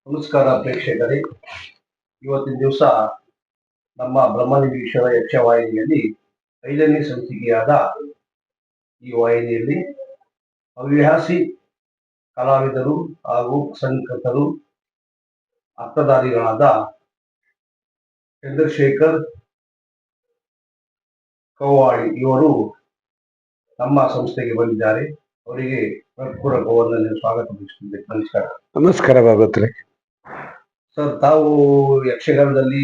ನಮಸ್ಕಾರ ಪ್ರೇಕ್ಷಕರೇ. ಇವತ್ತಿನ ದಿವಸ ನಮ್ಮ ಬ್ರಹ್ಮಲಿಂಗೇಶ್ವರ ಯಕ್ಷವಾಹಿನಿಯಲ್ಲಿ 5ನೇ ಸಂಚಿಕೆಯಾದ ಈ ವಾಹಿನಿಯಲ್ಲಿ ಹವ್ಯಾಸಿ ಕಲಾವಿದರು ಹಾಗೂ ಸಂಘಟಕರು ಅರ್ಥಧಾರಿಗಳಾದ ಚಂದ್ರಶೇಖರ್ ಕವ್ವಾಳಿ ಇವರು ನಮ್ಮ ಸಂಸ್ಥೆಗೆ ಬಂದಿದ್ದಾರೆ. ಅವರಿಗೆ ಹೃತ್ಪೂರ್ವಕ ಸ್ವಾಗತ ಬಯಸುತ್ತೇನೆ. ನಮಸ್ಕಾರ. ನಮಸ್ಕಾರ ಭಾಗವತ್ರೆ. ಸರ್, ತಾವು ಯಕ್ಷಗಾನದಲ್ಲಿ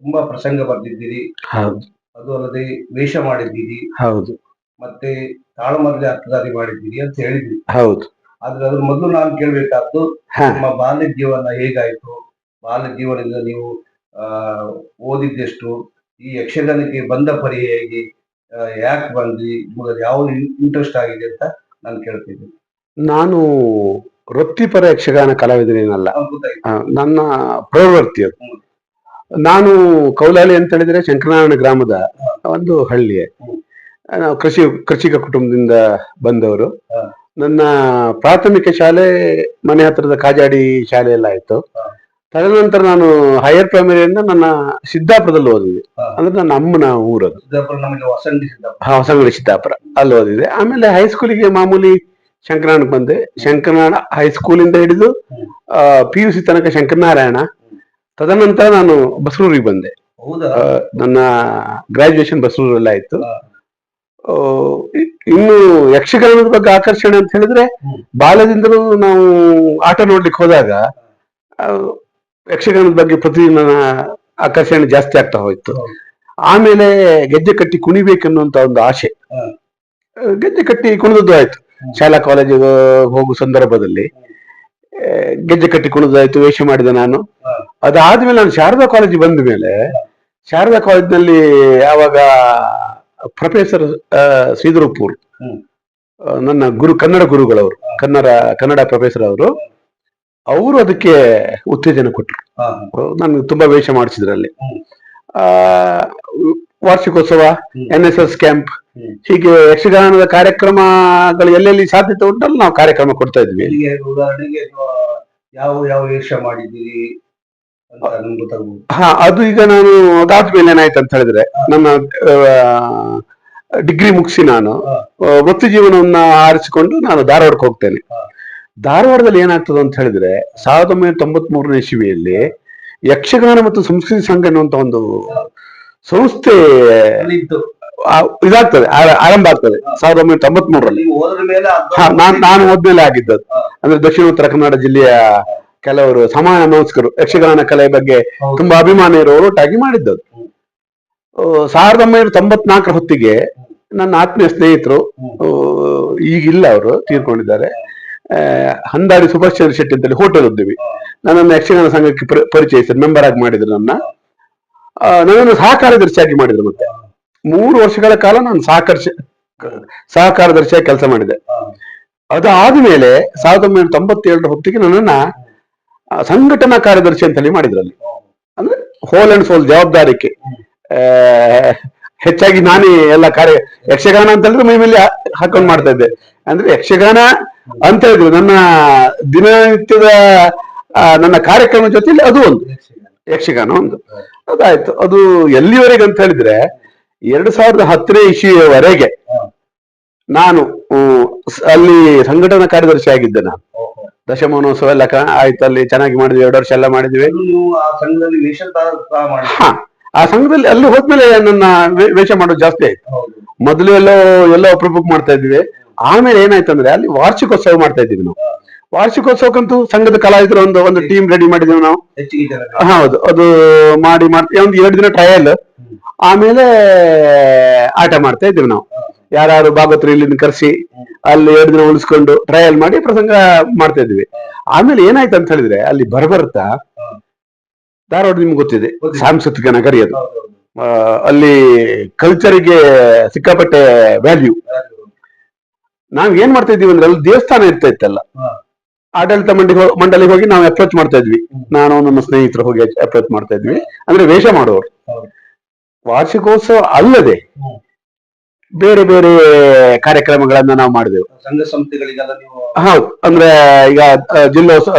ತುಂಬಾ ಪ್ರಸಂಗ ಬರ್ದಿದ್ದೀರಿ. ಹೌದು. ಅದು ಅಲ್ಲದೆ ವೇಷ ಮಾಡಿದ್ದೀರಿ. ಹೌದು. ಮತ್ತೆ ತಾಳಮದ್ದಲೆ ಅರ್ಥಧಾರಿ ಮಾಡಿದ್ದೀರಿ ಅಂತ ಹೇಳಿದ್ರಿ. ಹೌದು. ಆದ್ರೆ ಅದ್ರ ಮೊದಲು ನಾನು ಕೇಳ್ಬೇಕಾದ್ದು, ನಿಮ್ಮ ಬಾಲ್ಯ ಜೀವನ ಹೇಗಾಯ್ತು? ಬಾಲ್ಯ ಜೀವನದಿಂದ ನೀವು ಓದಿದ್ದೆಷ್ಟು? ಈ ಯಕ್ಷಗಾನಕ್ಕೆ ಬಂದ ಪರಿ ಹೇಗೆ? ಯಾಕೆ ಬಂದ್ರಿ? ನಿಮಗೆ ಯಾವ್ದು ಇಂಟ್ರೆಸ್ಟ್ ಆಗಿದೆ ಅಂತ ನಾನು ಕೇಳ್ತಿದ್ದೀನಿ. ನಾನು ವೃತ್ತಿಪರ ಯಕ್ಷಗಾನ ಕಲಾವಿದನೇನಲ್ಲ, ನನ್ನ ಪ್ರವೃತ್ತಿ ಅದು. ನಾನು ಕೌಲಾಲಿ ಅಂತ ಹೇಳಿದ್ರೆ ಶಂಕರನಾರಾಯಣ ಗ್ರಾಮದ ಒಂದು ಹಳ್ಳಿಯೇ. ನಾವು ಕೃಷಿಕ ಕುಟುಂಬದಿಂದ ಬಂದವರು. ನನ್ನ ಪ್ರಾಥಮಿಕ ಶಾಲೆ ಮನೆ ಹತ್ತಿರದ ಕಾಜಾಡಿ ಶಾಲೆಯಲ್ಲ ಆಯ್ತು. ತದನಂತರ ನಾನು ಹೈಯರ್ ಪ್ರೈಮರಿಯಿಂದ ನನ್ನ ಸಿದ್ದಾಪುರದಲ್ಲಿ ಓದಿದೆ. ಅಂದ್ರೆ ನನ್ನ ಅಮ್ಮನ ಊರದು ಹೊಸಂಗಡಿ ಸಿದ್ದಾಪುರ, ಅಲ್ಲಿ ಓದಿದೆ. ಆಮೇಲೆ ಹೈಸ್ಕೂಲಿಗೆ ಮಾಮೂಲಿ ಶಂಕರನಾರಾಯಣಕ್ಕೆ ಬಂದೆ. ಶಂಕರನಾರಾಯಣ ಹೈಸ್ಕೂಲಿಂದ ಹಿಡಿದು PUC ತನಕ ಶಂಕರನಾರಾಯಣ. ತದನಂತರ ನಾನು ಬಸರೂರಿಗೆ ಬಂದೆ. ನನ್ನ ಗ್ರಾಜುಯೇಷನ್ ಬಸರೂರಲ್ಲಿ ಆಯ್ತು. ಇನ್ನು ಯಕ್ಷಗಾನದ ಬಗ್ಗೆ ಆಕರ್ಷಣೆ ಅಂತ ಹೇಳಿದ್ರೆ, ಬಾಲ್ಯದಿಂದಲೂ ನಾವು ಆಟ ನೋಡ್ಲಿಕ್ಕೆ ಹೋದಾಗ ಯಕ್ಷಗಾನದ ಬಗ್ಗೆ ಪ್ರತಿದಿನ ಆಕರ್ಷಣೆ ಜಾಸ್ತಿ ಆಗ್ತಾ ಹೋಯ್ತು. ಆಮೇಲೆ ಗೆಜ್ಜೆ ಕಟ್ಟಿ ಕುಣಿಬೇಕನ್ನುವಂತ ಒಂದು ಆಸೆ. ಗೆಜ್ಜೆ ಕಟ್ಟಿ ಕುಣಿದದ್ದು ಆಯ್ತು. ಶಾಲಾ ಕಾಲೇಜಿಗೆ ಹೋಗುವ ಸಂದರ್ಭದಲ್ಲಿ ಗೆಜ್ಜೆ ಕಟ್ಟಿ ಕುಣಿದಾಯ್ತು, ವೇಷ ಮಾಡಿದೆ ನಾನು. ಅದಾದ್ಮೇಲೆ ನಾನು ಶಾರದಾ ಕಾಲೇಜಿಗೆ ಬಂದ ಮೇಲೆ, ಶಾರದಾ ಕಾಲೇಜಿನಲ್ಲಿ ಆವಾಗ ಪ್ರೊಫೆಸರ್ ಶ್ರೀಧರಪೂರ್ ನನ್ನ ಕನ್ನಡ ಗುರುಗಳವರು, ಕನ್ನಡ ಪ್ರೊಫೆಸರ್ ಅವರು ಅದಕ್ಕೆ ಉತ್ತೇಜನ ಕೊಟ್ಟರು. ನನ್ಗೆ ತುಂಬಾ ವೇಷ ಮಾಡಿಸಿದ್ರಲ್ಲಿ. ವಾರ್ಷಿಕೋತ್ಸವ, NSS ಕ್ಯಾಂಪ್, ಹೀಗೆ ಯಕ್ಷಗಾನದ ಕಾರ್ಯಕ್ರಮಗಳು ಎಲ್ಲೆಲ್ಲಿ ಸಾಧ್ಯತೆ ಉಂಟಲ್ಲ ನಾವು ಕಾರ್ಯಕ್ರಮ ಕೊಡ್ತಾ ಇದ್ವಿ. ಉದಾಹರಣೆಗೆ ಯಾವ ಯಾವ ವೇಷ ಮಾಡಿದ್ದೀರಿ? ಅದು ಈಗ ನಾನು ಅದಾದ್ಮೇಲೆ ಏನಾಯ್ತು ಅಂತ ಹೇಳಿದ್ರೆ, ನನ್ನ ಡಿಗ್ರಿ ಮುಗಿಸಿ ನಾನು ವೃತ್ತಿ ಜೀವನವನ್ನ ಆರಿಸಿಕೊಂಡು ನಾನು ಧಾರವಾಡಕ್ಕೆ ಹೋಗ್ತೇನೆ. ಧಾರವಾಡದಲ್ಲಿ ಏನಾಗ್ತದೆ ಅಂತ ಹೇಳಿದ್ರೆ, 1993ನೇ ಇಸವಿಯಲ್ಲಿ ಯಕ್ಷಗಾನ ಮತ್ತು ಸಂಸ್ಕೃತಿ ಸಂಘ ಅನ್ನುವಂತ ಒಂದು ಸಂಸ್ಥೆ ಇದಾಗ್ತದೆ, ಆರಂಭ ಆಗ್ತದೆ 1993ರಲ್ಲಿ. ನಾನು ಹೋದ್ಮೇಲೆ ಆಗಿದ್ದದು. ಅಂದ್ರೆ ದಕ್ಷಿಣ ಉತ್ತರ ಕನ್ನಡ ಜಿಲ್ಲೆಯ ಕೆಲವರು ಸಮಾನ ಮನಸ್ಕರು ಯಕ್ಷಗಾನ ಕಲೆ ಬಗ್ಗೆ ತುಂಬಾ ಅಭಿಮಾನ ಇರುವವರು ಒಟ್ಟಾಗಿ ಮಾಡಿದ್ದದು. 1994ರ ಹೊತ್ತಿಗೆ ನನ್ನ ಆತ್ಮೀಯ ಸ್ನೇಹಿತರು, ಈಗಿಲ್ಲ, ಅವರು ತೀರ್ಕೊಂಡಿದ್ದಾರೆ, ಹಂದಾಡಿ ಸುಭಾಷ್ ಚಂದ್ರ ಶೆಟ್ಟಿ ಅಂತೇಳಿ ಹೋಟೆಲ್ ಉದ್ಯಮಿ, ನನ್ನನ್ನು ಯಕ್ಷಗಾನ ಸಂಘಕ್ಕೆ ಪರಿಚಯಿಸಿದ್ರು, ಮೆಂಬರ್ ಆಗಿ ಮಾಡಿದ್ರು. ನನ್ನನ್ನು ಸಹಕಾರ್ಯದರ್ಶಿಯಾಗಿ ಮಾಡಿದ್ರು. ಮತ್ತೆ 3 ವರ್ಷಗಳ ಕಾಲ ನಾನು ಸಹಕಾರದರ್ಶಿಯಾಗಿ ಕೆಲಸ ಮಾಡಿದೆ. ಅದಾದ್ಮೇಲೆ 1997ರ ಹೊತ್ತಿಗೆ ನನ್ನನ್ನ ಸಂಘಟನಾ ಕಾರ್ಯದರ್ಶಿ ಅಂತೇಳಿ ಮಾಡಿದ್ರಲ್ಲಿ. ಅಂದ್ರೆ ಹೋಲ್ ಅಂಡ್ ಸೋಲ್ ಜವಾಬ್ದಾರಿಕೆ ಹೆಚ್ಚಾಗಿ ನಾನೇ ಎಲ್ಲ ಯಕ್ಷಗಾನ ಅಂತ ಹೇಳಿದ್ರೆ ಮೈ ಮೇಲೆ ಹಾಕೊಂಡು ಮಾಡ್ತಾ ಇದ್ದೆ. ಅಂದ್ರೆ ಯಕ್ಷಗಾನ ಅಂತ ಹೇಳಿದ್ರು ನನ್ನ ದಿನನಿತ್ಯದ ನನ್ನ ಕಾರ್ಯಕ್ರಮ ಜೊತೆಲಿ ಅದು ಒಂದು ಯಕ್ಷಗಾನ ಒಂದು. ಅದಾಯ್ತು. ಅದು ಎಲ್ಲಿವರೆಗೆ ಅಂತ ಹೇಳಿದ್ರೆ 2010ನೇ ಇಸವಿಯವರೆಗೆ ನಾನು ಅಲ್ಲಿ ಸಂಘಟನಾ ಕಾರ್ಯದರ್ಶಿ ಆಗಿದ್ದೆ. ನಾನು ದಶಮಾನೋತ್ಸವ ಎಲ್ಲ ಆಯ್ತು, ಅಲ್ಲಿ ಚೆನ್ನಾಗಿ ಮಾಡಿದ್ವಿ, 2 ವರ್ಷ ಎಲ್ಲ ಮಾಡಿದ್ವಿ. ಆ ಸಂಘದಲ್ಲಿ ಅಲ್ಲಿ ಹೋದ್ಮೇಲೆ ನನ್ನ ವೇಷ ಮಾಡೋದು ಜಾಸ್ತಿ ಆಯ್ತು. ಮೊದಲು ಎಲ್ಲೋ ಅಪರೂಪಕ್ಕೆ ಮಾಡ್ತಾ ಇದ್ವಿ. ಆಮೇಲೆ ಏನಾಯ್ತಂದ್ರೆ, ಅಲ್ಲಿ ವಾರ್ಷಿಕೋತ್ಸವ ಮಾಡ್ತಾ ಇದ್ದೀವಿ ನಾವು. ವಾರ್ಷಿಕೋತ್ಸವಕ್ಕಂತೂ ಸಂಘದ ಕಲಾವಿದರು ಒಂದು ಟೀಮ್ ರೆಡಿ ಮಾಡಿದ್ವಿ ನಾವು. ಹೌದು, ಅದು ಮಾಡ್ತೀವಿ. ಒಂದು 2 ದಿನ ಟ್ರಯಲ್, ಆಮೇಲೆ ಆಟ ಮಾಡ್ತಾ ಇದ್ದೀವಿ ನಾವು. ಯಾರು ಭಾಗವತರು ಇಲ್ಲಿಂದ ಕರೆಸಿ ಅಲ್ಲಿ 2 ದಿನ ಉಳಿಸ್ಕೊಂಡು ಟ್ರಯಲ್ ಮಾಡಿ ಪ್ರಸಂಗ ಮಾಡ್ತಾ ಇದ್ವಿ. ಆಮೇಲೆ ಏನಾಯ್ತು ಅಂತ ಹೇಳಿದ್ರೆ, ಅಲ್ಲಿ ಬರ್ತಾ ಧಾರವಾಡ ನಿಮ್ಗೆ ಗೊತ್ತಿದೆ, ಸಾಂಸ್ಕೃತಿಕ ನಗರಿ ಅದು. ಅಲ್ಲಿ ಕಲ್ಚರಿಗೆ ಸಿಕ್ಕಾಪಟ್ಟೆ ವ್ಯಾಲ್ಯೂ. ನಾವ್ ಏನ್ ಮಾಡ್ತಾ ಇದ್ದೀವಿ ಅಂದ್ರೆ, ಅಲ್ಲಿ ದೇವಸ್ಥಾನ ಇರ್ತಾ ಇತ್ತಲ್ಲ, ಆಡಳಿತ ಮಂಡಳಿಗೆ ಹೋಗಿ ನಾವು ಅಪ್ರೋಚ್ ಮಾಡ್ತಾ ಇದ್ವಿ. ನಾನು ನಮ್ಮ ಸ್ನೇಹಿತರು ಹೋಗಿ ಅಪ್ರೋಚ್ ಮಾಡ್ತಾ ಇದ್ವಿ, ಅಂದ್ರೆ ವೇಷ ಮಾಡುವವರು. ವಾರ್ಷಿಕೋತ್ಸವ ಅಲ್ಲದೆ ಬೇರೆ ಬೇರೆ ಕಾರ್ಯಕ್ರಮಗಳನ್ನ ನಾವು ಮಾಡಿದೆವು. ಸಂಘ ಸಂಸ್ಥೆಗಳಿಗೆಲ್ಲ ನೀವು ಹೌದು, ಅಂದ್ರೆ ಈಗ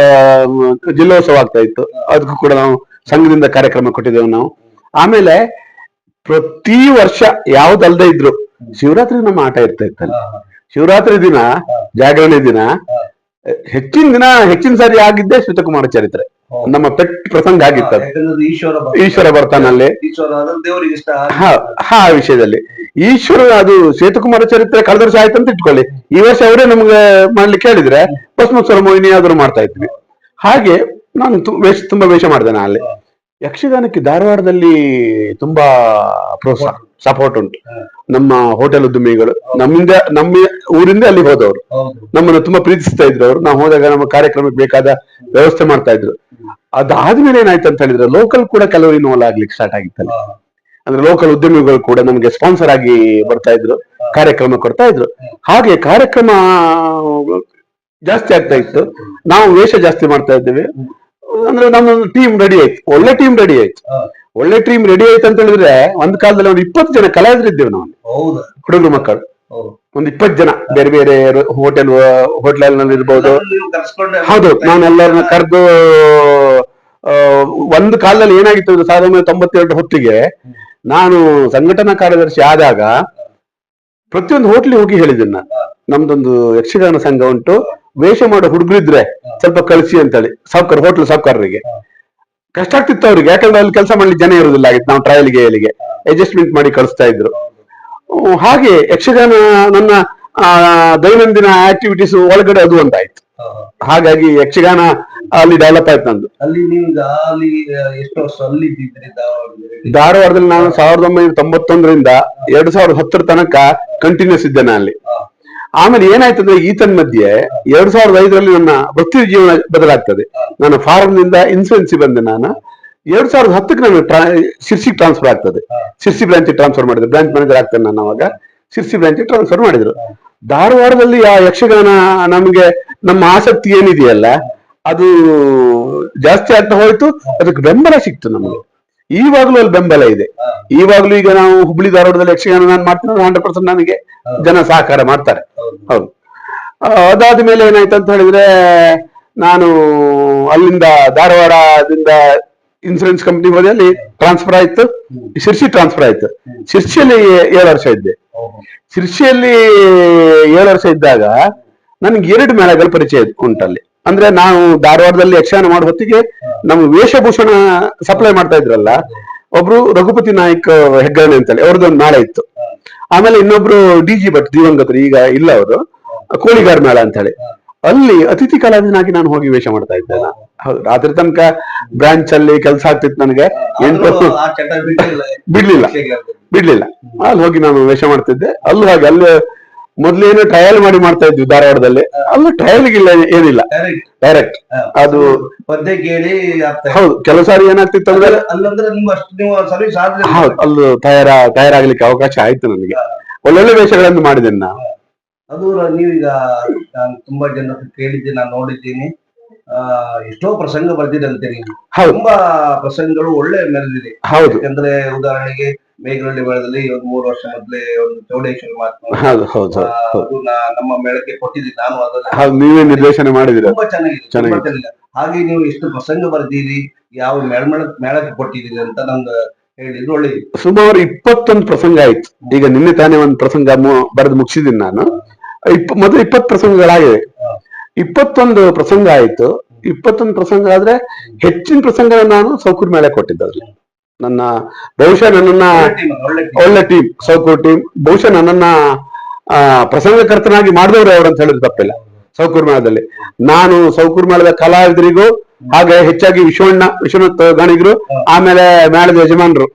ಜಿಲ್ಲೋತ್ಸವ ಆಗ್ತಾ ಇತ್ತು, ಅದಕ್ಕೂ ಕೂಡ ನಾವು ಸಂಘದಿಂದ ಕಾರ್ಯಕ್ರಮ ಕೊಟ್ಟಿದ್ದೇವೆ ನಾವು. ಆಮೇಲೆ ಪ್ರತಿ ವರ್ಷ ಯಾವ್ದಲ್ದೇ ಇದ್ರು ಶಿವರಾತ್ರಿ ನಮ್ಮ ಆಟ ಇರ್ತಾ ಇತ್ತಲ್ಲ. ಶಿವರಾತ್ರಿ ದಿನ, ಜಾಗರಣೆ ದಿನ ಹೆಚ್ಚಿನ ಸಾರಿ ಆಗಿದ್ದೆ ಶ್ವೇತಕುಮಾರ ಚರಿತ್ರೆ. ನಮ್ಮ ಪೆಟ್ ಪ್ರಸಂಗ ಆಗಿತ್ತು ಅದು. ಯಾಕಂದ್ರೆ ಈಶ್ವರ ಬರ್ತಾನಲ್ಲಿ ದೇವರಿಗೆ ಇಷ್ಟ. ಆ ವಿಷಯದಲ್ಲಿ ಈಶ್ವರ ಅದು ಶ್ವೇತಕುಮಾರ ಚರಿತ್ರೆ ಕಳೆದ ವರ್ಷ ಆಯ್ತು ಅಂತ ಇಟ್ಕೊಳ್ಳಿ, ಈ ವರ್ಷ ಅವರೇ ನಮ್ಗೆ ಮಾಡ್ಲಿಕ್ಕೆ ಹೇಳಿದ್ರೆ ಭಸ್ಮೋತ್ಸವ ಮೋಹಿನಿ ಆದ್ರೂ ಮಾಡ್ತಾ ಇದ್ವಿ. ಹಾಗೆ ನಾನು ತುಂಬಾ ವೇಷ ಮಾಡಿದೆ ಅಲ್ಲಿ. ಯಕ್ಷಗಾನಕ್ಕೆ ಧಾರವಾಡದಲ್ಲಿ ತುಂಬಾ ಪ್ರೋತ್ಸಾಹ, ಸಪೋರ್ಟ್ ಉಂಟು. ನಮ್ಮ ಹೋಟೆಲ್ ಉದ್ಯಮಿಗಳು ನಮ್ಮ ಊರಿಂದ ಅಲ್ಲಿ ಹೋದವರು ನಮ್ಮನ್ನು ತುಂಬಾ ಪ್ರೀತಿಸ್ತಾ ಇದ್ರು. ಅವರು ನಾವು ಹೋದಾಗ ನಮ್ಮ ಕಾರ್ಯಕ್ರಮಕ್ಕೆ ಬೇಕಾದ ವ್ಯವಸ್ಥೆ ಮಾಡ್ತಾ ಇದ್ರು. ಅದಾದ್ಮೇಲೆ ಏನಾಯ್ತು ಅಂತ ಹೇಳಿದ್ರೆ ಲೋಕಲ್ ಕೂಡ ಕೆಲವು ಇನ್ವಾಲ್ವ್ ಆಗ್ಲಿಕ್ಕೆ ಸ್ಟಾರ್ಟ್ ಆಗಿತ್ತಲ್ಲ. ಅಂದ್ರೆ ಲೋಕಲ್ ಉದ್ಯಮಿಗಳು ಕೂಡ ನಮಗೆ ಸ್ಪಾನ್ಸರ್ ಆಗಿ ಬರ್ತಾ ಇದ್ರು, ಕಾರ್ಯಕ್ರಮ ಕೊಡ್ತಾ ಇದ್ರು. ಹಾಗೆ ಕಾರ್ಯಕ್ರಮ ಜಾಸ್ತಿ ಆಗ್ತಾ ಇತ್ತು, ನಾವು ವೇಷ ಜಾಸ್ತಿ ಮಾಡ್ತಾ ಇದ್ದೇವೆ. ಅಂದ್ರೆ ನಮ್ಮ ಟೀಮ್ ರೆಡಿ ಆಯ್ತು, ಒಳ್ಳೆ ಟೀಮ್ ರೆಡಿ ಆಯ್ತು. ಒಳ್ಳೆ ಟೀಮ್ ರೆಡಿ ಆಯ್ತು ಅಂತ ಹೇಳಿದ್ರೆ ಒಂದು ಕಾಲದಲ್ಲಿ ಒಂದು 20 ಜನ ಕಲಾವಿದರು ಇದ್ದೇವೆ ನಾವು, ಹುಡುಗರು ಮಕ್ಕಳು. ಒಂದು 20 ಜನ ಬೇರೆ ಬೇರೆ ಹೋಟೆಲ್ ಇರ್ಬೋದು. ಹೌದು, ನಾನು ಎಲ್ಲರನ್ನ ಕರೆದು ಒಂದು ಕಾಲದಲ್ಲಿ ಏನಾಗಿತ್ತು, 1992 ಹೊತ್ತಿಗೆ ನಾನು ಸಂಘಟನಾ ಕಾರ್ಯದರ್ಶಿ ಆದಾಗ ಪ್ರತಿಯೊಂದು ಹೋಟ್ಲಿಗೆ ಹೋಗಿ ಹೇಳಿದ್ದೇನೆ ನಾನು, ನಮ್ದೊಂದು ಯಕ್ಷಗಾನ ಸಂಘ ಉಂಟು, ವೇಷ ಮಾಡೋ ಹುಡುಗರಿದ್ರೆ ಸ್ವಲ್ಪ ಕಳಿಸಿ ಅಂತೇಳಿ. ಹೋಟ್ಲ್ ಸಾವುಕಾರರಿಗೆ ಕಷ್ಟ ಆಗ್ತಿತ್ತು ಅವ್ರಿಗೆ, ಯಾಕಂದ್ರೆ ಅಲ್ಲಿ ಕೆಲಸ ಮಾಡ್ಲಿಕ್ಕೆ ಜನ ಇರುವುದಿಲ್ಲ ಆಗಿತ್ತು. ನಾವು ಟ್ರಯಲ್ಗೆ ಅಡ್ಜಸ್ಟ್ಮೆಂಟ್ ಮಾಡಿ ಕಳಿಸ್ತಾ ಇದ್ರು. ಹಾಗೆ ಯಕ್ಷಗಾನ ನನ್ನ ದೈನಂದಿನ ಆಕ್ಟಿವಿಟೀಸ್ ಒಳಗಡೆ ಅದು ಒಂದಾಯ್ತು. ಹಾಗಾಗಿ ಯಕ್ಷಗಾನ ಅಲ್ಲಿ ಡೆವಲಪ್ ಆಯ್ತು ನಂದು. ಅಲ್ಲಿ ಎಷ್ಟು ವರ್ಷ ಅಲ್ಲಿ ಧಾರವಾಡದಲ್ಲಿ ನಾನು 1991ರಿಂದ 2010 ತನಕ ಕಂಟಿನ್ಯೂಸ್ ಇದ್ದೇನೆ ಅಲ್ಲಿ. ಆಮೇಲೆ ಏನಾಯ್ತು ಅಂದ್ರೆ ಈತನ ಮಧ್ಯೆ 2005ರಲ್ಲಿ ನನ್ನ ವೃತ್ತಿ ಜೀವನ ಬದಲಾಗ್ತದೆ. ನಾನು ಫಾರ್ಮ್ ನಿಂದ ಇನ್ಸೂರೆನ್ಸ್ ಬಂದೆ. ನಾನು 2010ಕ್ಕೆ ನಾನು ಶಿರ್ಸಿ ಟ್ರಾನ್ಸ್ಫರ್ ಆಗ್ತದೆ. ಶಿರ್ಸಿ ಬ್ರಾಂಚ್ ಟ್ರಾನ್ಸ್ಫರ್ ಮಾಡಿದ್ರು, ಬ್ರಾಂಚ್ ಮ್ಯಾನೇಜರ್ ಆಗ್ತೇನೆ ನಾನು ಅವಾಗ. ಶಿರ್ಸಿ ಬ್ರಾಂಚ್ ಟ್ರಾನ್ಸ್ಫರ್ ಮಾಡಿದ್ರು. ಧಾರವಾಡದಲ್ಲಿ ಆ ಯಕ್ಷಗಾನ ನಮಗೆ ನಮ್ಮ ಆಸಕ್ತಿ ಏನಿದೆಯಲ್ಲ ಅದು ಜಾಸ್ತಿ ಆಗ್ತಾ ಹೋಯ್ತು. ಅದಕ್ಕೆ ಬೆಂಬಲ ಸಿಕ್ತು ನಮಗೆ. ಈವಾಗ್ಲೂ ಅಲ್ಲಿ ಬೆಂಬಲ ಇದೆ. ಈವಾಗ್ಲೂ ಈಗ ನಾವು ಹುಬ್ಳಿ ಧಾರವಾಡದಲ್ಲಿ ಯಕ್ಷಗಾನ ನಾನು ಮಾಡ್ತೀನಿ, 100% ನನಗೆ ಜನ ಸಹಕಾರ ಮಾಡ್ತಾರೆ. ಹೌದು. ಅದಾದ ಮೇಲೆ ಏನಾಯ್ತು ಅಂತ ಹೇಳಿದ್ರೆ ನಾನು ಅಲ್ಲಿಂದ ಧಾರವಾಡದಿಂದ ಇನ್ಸೂರೆನ್ಸ್ ಕಂಪ್ನಿ ಹೋದಲ್ಲಿ ಟ್ರಾನ್ಸ್ಫರ್ ಆಯ್ತು, ಶಿರ್ಸಿ ಟ್ರಾನ್ಸ್ಫರ್ ಆಯ್ತು. ಶಿರ್ಸಿಯಲ್ಲಿ 7 ವರ್ಷ ಇದ್ದೆ. ಶಿರ್ಸಿಯಲ್ಲಿ 7 ವರ್ಷ ಇದ್ದಾಗ ನನಗೆ 2 ಮೇಳಗಳ ಪರಿಚಯ ಉಂಟಲ್ಲಿ. ಅಂದ್ರೆ ನಾವು ಧಾರವಾಡದಲ್ಲಿ ಯಕ್ಷಗಾನ ಮಾಡೋ ಹೊತ್ತಿಗೆ ನಮ್ಮ ವೇಷಭೂಷಣ ಸಪ್ಲೈ ಮಾಡ್ತಾ ಇದ್ರಲ್ಲ, ಒಬ್ರು ರಘುಪತಿ ನಾಯ್ಕ್ ಹೆಗ್ಗರಣೆ ಅಂತೇಳಿ ಅವ್ರದ್ದೊಂದು ಮೇಳ ಇತ್ತು. ಆಮೇಲೆ ಇನ್ನೊಬ್ರು DG ಭಟ್ ದಿವಂಗತರು, ಈಗ ಇಲ್ಲ ಅವರು, ಕೋಳಿಗಾರ ಮೇಳ ಅಂತ ಹೇಳಿ, ಅಲ್ಲಿ ಅತಿಥಿ ಕಲಾವಿದನಾಗಿ ನಾನು ಹೋಗಿ ವೇಷ ಮಾಡ್ತಾ ಇದ್ದೆ. ಹೌದು, ರಾತ್ರಿ ತನಕ ಬ್ರಾಂಚ್ ಅಲ್ಲಿ ಕೆಲಸ ಆಗ್ತಿತ್ತು ನನಗೆ. 8 ಬಿಡ್ಲಿಲ್ಲ. ಅಲ್ಲಿ ಹೋಗಿ ನಾನು ವೇಷ ಮಾಡ್ತಿದ್ದೆ. ಅಲ್ಲೂ ಹಾಗೆ, ಅಲ್ಲಿ ಮೊದ್ಲೇನು ಟ್ರಯಲ್ ಮಾಡಿ ಮಾಡ್ತಾ ಇದ್ವಿ ಧಾರವಾಡದಲ್ಲಿ. ಅಲ್ಲಿ ಟ್ರಯಲ್ಗಿಲ್ಲ, ಏನಿಲ್ಲ, ಡೈರೆಕ್ಟ್ ಅದು ಪದ್ಯ ಕೇಳಿ. ಹೌದು, ಕೆಲವು ಸಾರಿ ಏನಾಗ್ತಿತ್ತು ಅಂದ್ರೆ ಹೌದು, ಅಲ್ಲಿ ತಯಾರಾಗ್ಲಿಕ್ಕೆ ಅವಕಾಶ ಆಯ್ತು ನನಗೆ. ಒಳ್ಳೊಳ್ಳೆ ವೇಷಗಳನ್ನು ಮಾಡಿದ್ದೇನೆ ನಾನು. ಅದು ನೀವೀಗ ನಾನು ತುಂಬಾ ಜನ ಕೇಳಿದ್ದೆ, ನಾನು ನೋಡಿದ್ದೀನಿ, ಎಷ್ಟೋ ಪ್ರಸಂಗ ಬರ್ದಿದೆ ಅಂತೀನಿ. ತುಂಬಾ ಪ್ರಸಂಗಗಳು ಒಳ್ಳೆ ಮೆರೆದಿದೆ. ಹೌದು, ಯಾಕಂದ್ರೆ ಉದಾಹರಣೆಗೆ ಮೇಘರಳ್ಳಿ ಮೇಳದಲ್ಲಿ ಒಂದು 3 ವರ್ಷ ಮೊದಲೇ ಒಂದು ಚೌಡೇಶ್ವರಿ ಮಾತು ನಮ್ಮ ಮೇಳಕ್ಕೆ ಕೊಟ್ಟಿದ್ದೀನಿ ನಾನು. ಅದನ್ನ ನೀವೇ ನಿರ್ದೇಶನ ಮಾಡಿದಿರಿ, ತುಂಬಾ ಚೆನ್ನಾಗಿದೆ. ಹಾಗೆ ನೀವು ಎಷ್ಟು ಪ್ರಸಂಗ ಬರ್ದಿರಿ, ಯಾವ ಮೇಳಕ್ಕೆ ಕೊಟ್ಟಿದ್ದೀರಿ ಅಂತ ನಮ್ಗೆ ಹೇಳಿದ್ರು ಒಳ್ಳೇದು. ಸುಮಾರು 21 ಪ್ರಸಂಗ ಆಯ್ತು. ಈಗ ನಿನ್ನೆ ತಾನೇ ಒಂದು ಪ್ರಸಂಗ ಬರೆದು ಮುಗಿಸಿದ್ದೀನಿ ನಾನು. ಮೊದಲು 20 ಪ್ರಸಂಗಗಳಾಗಿವೆ. 21 ಪ್ರಸಂಗ ಆಯ್ತು. 21 ಪ್ರಸಂಗ ಆದ್ರೆ ಹೆಚ್ಚಿನ ಪ್ರಸಂಗ ನಾನು ಸೌಕೂರ್ ಮೇಳ ಕೊಟ್ಟಿದ್ದಲ್ಲಿ. ನನ್ನ ಬಹುಶಃ ನನ್ನನ್ನ ಒಳ್ಳೆ ಟೀಮ್, ಸೌಕೂರ್ ಟೀಮ್ ಬಹುಶಃ ನನ್ನನ್ನ ಪ್ರಸಂಗಕರ್ತನಾಗಿ ಮಾಡಿದವರು ಅವರು ಅಂತ ಹೇಳಿದ್ರೆ ತಪ್ಪಿಲ್ಲ. ಸೌಕೂರ್ ಮೇಳದಲ್ಲಿ ನಾನು ಸೌಕೂರ್ ಮೇಳದ ಕಲಾವಿದರಿಗೂ, ಹಾಗೆ ಹೆಚ್ಚಾಗಿ ವಿಶ್ವನಾಥ್ ಗಾಣಿಗರು, ಆಮೇಲೆ ಮೇಳದ ಯಜಮಾನರು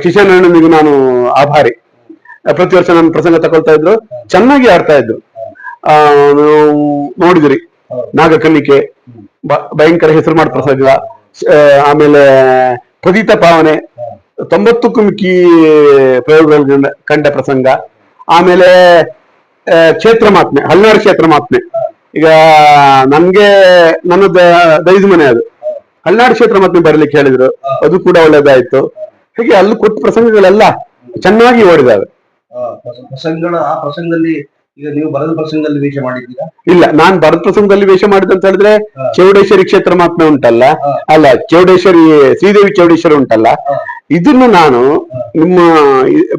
ಕಿಶನ್ ಅಣ್ಣನಿಗೂ ನಾನು ಆಭಾರಿ. ಪ್ರತಿ ವರ್ಷ ನನ್ನ ಪ್ರಸಂಗ ತಗೊಳ್ತಾ ಇದ್ರು, ಚೆನ್ನಾಗಿ ಆಡ್ತಾ ಇದ್ರು. ನೋಡಿದಿರಿ, ನಾಗಕನ್ನಿಕೆ ಭಯಂಕರ ಹೆಸರು ಮಾಡಿದ ಪ್ರಸಂಗ. ಆಮೇಲೆ ಪ್ರದೀತ ಪಾವನೆ 90ಕ್ಕೂ ಮಿಕ್ಕಿ ಪ್ರಯೋಗಗಳು ಕಂಡ ಪ್ರಸಂಗ. ಆಮೇಲೆ ಕ್ಷೇತ್ರ ಮಾತ್ಮೆ, ಹಲ್ನಾಡು ಕ್ಷೇತ್ರ ಮಾತ್ಮೆ. ಈಗ ನನ್ಗೆ ನನ್ನದ ದೈದು ಮನೆ ಅದು, ಹಲ್ನಾಡು ಕ್ಷೇತ್ರ ಮಾತ್ಮೆ ಬರಲಿಕ್ಕೆ ಹೇಳಿದ್ರು, ಅದು ಕೂಡ ಒಳ್ಳೇದಾಯ್ತು. ಹೀಗೆ ಅಲ್ಲಿ ಕೊಟ್ಟ ಪ್ರಸಂಗಗಳೆಲ್ಲ ಚೆನ್ನಾಗಿ ಓಡಿದಾವೆ. ಪ್ರಸಂಗಗಳ ಆ ಪ್ರಸಂಗದಲ್ಲಿ ಈಗ ನೀವು ಬರದ ಪ್ರಸಂಗದಲ್ಲಿ ವೇಷ ಮಾಡಿದ್ದೀರಾ? ಇಲ್ಲ, ನಾನ್ ಭರತ ಪ್ರಸಂಗದಲ್ಲಿ ವೇಷ ಮಾಡಿದೆ ಅಂತ ಹೇಳಿದ್ರೆ ಚೌಡೇಶ್ವರಿ ಕ್ಷೇತ್ರ ಮಹಾತ್ಮೆ ಉಂಟಲ್ಲ, ಅಲ್ಲ ಚೌಡೇಶ್ವರಿ ಶ್ರೀದೇವಿ ಚೌಡೇಶ್ವರಿ ಉಂಟಲ್ಲ, ಇದನ್ನು ನಾನು ನಿಮ್ಮ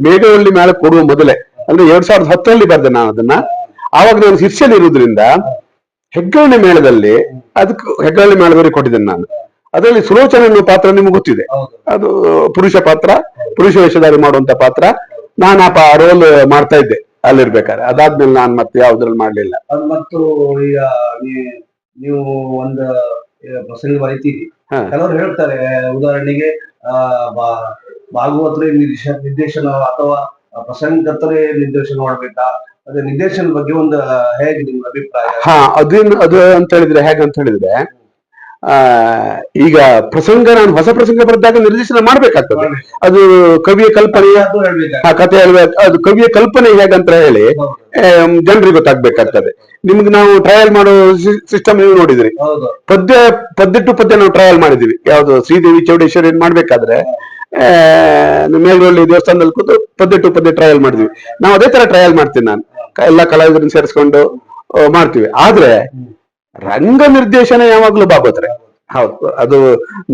ಮೇಘವಳ್ಳಿ ಮೇಲೆ ಕೊಡುವ ಮೊದಲೇ ಅಂದ್ರೆ 2010 ಬರ್ದೆ ನಾನು ಅದನ್ನ. ಆವಾಗ ನಾನು ಶಿರ್ಷೆಯಲ್ಲಿ ಇರುವುದರಿಂದ ಹೆಗ್ಗರಣೆ ಮೇಳದಲ್ಲಿ ಅದಕ್ಕೆ ಹೆಗ್ಗರಣೆ ಮೇಳದವರಿಗೆ ಕೊಟ್ಟಿದ್ದೇನೆ ನಾನು. ಅದರಲ್ಲಿ ಸುಲೋಚನ ಎನ್ನುವ ಪಾತ್ರ ನಿಮ್ಗೆ ಗೊತ್ತಿದೆ, ಅದು ಪುರುಷ ಪಾತ್ರ, ಪುರುಷ ವೇಷಧಾರಿ ಮಾಡುವಂತ ಪಾತ್ರ. ನಾನು ಆ ರೋಲ್ ಮಾಡ್ತಾ ಇದ್ದೆ ಅಲ್ಲಿರ್ಬೇಕಾದ್ರೆ. ಅದಾದ್ಮೇಲೆ ನಾನು ಮತ್ತೆ ಯಾವ್ದ್ರಲ್ಲಿ ಮಾಡ್ಲಿಲ್ಲ. ಅದು ಮತ್ತು ಈಗ ನೀವು ಒಂದು ಪ್ರಸಂಗ ಬರೀತೀರಿ, ಕೆಲವರು ಹೇಳ್ತಾರೆ ಉದಾಹರಣೆಗೆ ಭಾಗವತರೇ ನಿರ್ದೇಶನ ಅಥವಾ ಪ್ರಸಂಗಕರ್ತರೇ ನಿರ್ದೇಶನ ಮಾಡ್ಬೇಕಾ, ಅದೇ ನಿರ್ದೇಶನದ ಬಗ್ಗೆ ಒಂದು ಹೇಗೆ ನಿಮ್ಗೆ ಅಭಿಪ್ರಾಯ? ಅದು ಅಂತ ಹೇಳಿದ್ರೆ ಹೇಗಂತ ಹೇಳಿದ್ರೆ, ಈಗ ಪ್ರಸಂಗ ನಾನು ಹೊಸ ಪ್ರಸಂಗ ಬರೆದಾಗ ನಿರ್ದೇಶನ ಮಾಡ್ಬೇಕಾಗ್ತದೆ. ಅದು ಕವಿಯ ಕಲ್ಪನೆ, ಕಥೆ ಹೇಳ್ಬೇಕು, ಅದು ಕವಿಯ ಕಲ್ಪನೆ ಹೇಗಂತ ಹೇಳಿ ಜನರಿಗೆ ಗೊತ್ತಾಗ್ಬೇಕಾಗ್ತದೆ. ನಿಮ್ಗೆ ನಾವು ಟ್ರಯಲ್ ಮಾಡೋ ಸಿಸ್ಟಮ್ ನೀವು ನೋಡಿದ್ರಿ, ಪದ್ಯ ಟು ಪದ್ಯ ನಾವು ಟ್ರಯಲ್ ಮಾಡಿದೀವಿ. ಯಾವ್ದು ಶ್ರೀದೇವಿ ಚೌಡೇಶ್ವರಿ ಮಾಡ್ಬೇಕಾದ್ರೆ ಮೇಲ್ಗೊಳ್ಳಿ ದೇವಸ್ಥಾನದಲ್ಲಿ ಕೂತು ಪದ್ಯ ಟು ಪದ್ಯ ಟ್ರಯಲ್ ಮಾಡಿದ್ವಿ. ನಾವು ಅದೇ ತರ ಟ್ರಯಲ್ ಮಾಡ್ತೀನಿ ನಾನು, ಎಲ್ಲ ಕಲಾವಿದರನ್ನ ಸೇರಿಸ್ಕೊಂಡು ಮಾಡ್ತೀವಿ. ಆದ್ರೆ ರಂಗ ನಿರ್ದೇಶನ ಯಾವಾಗ್ಲೂ ಭಾಗವತ್ರೆ. ಹೌದು, ಅದು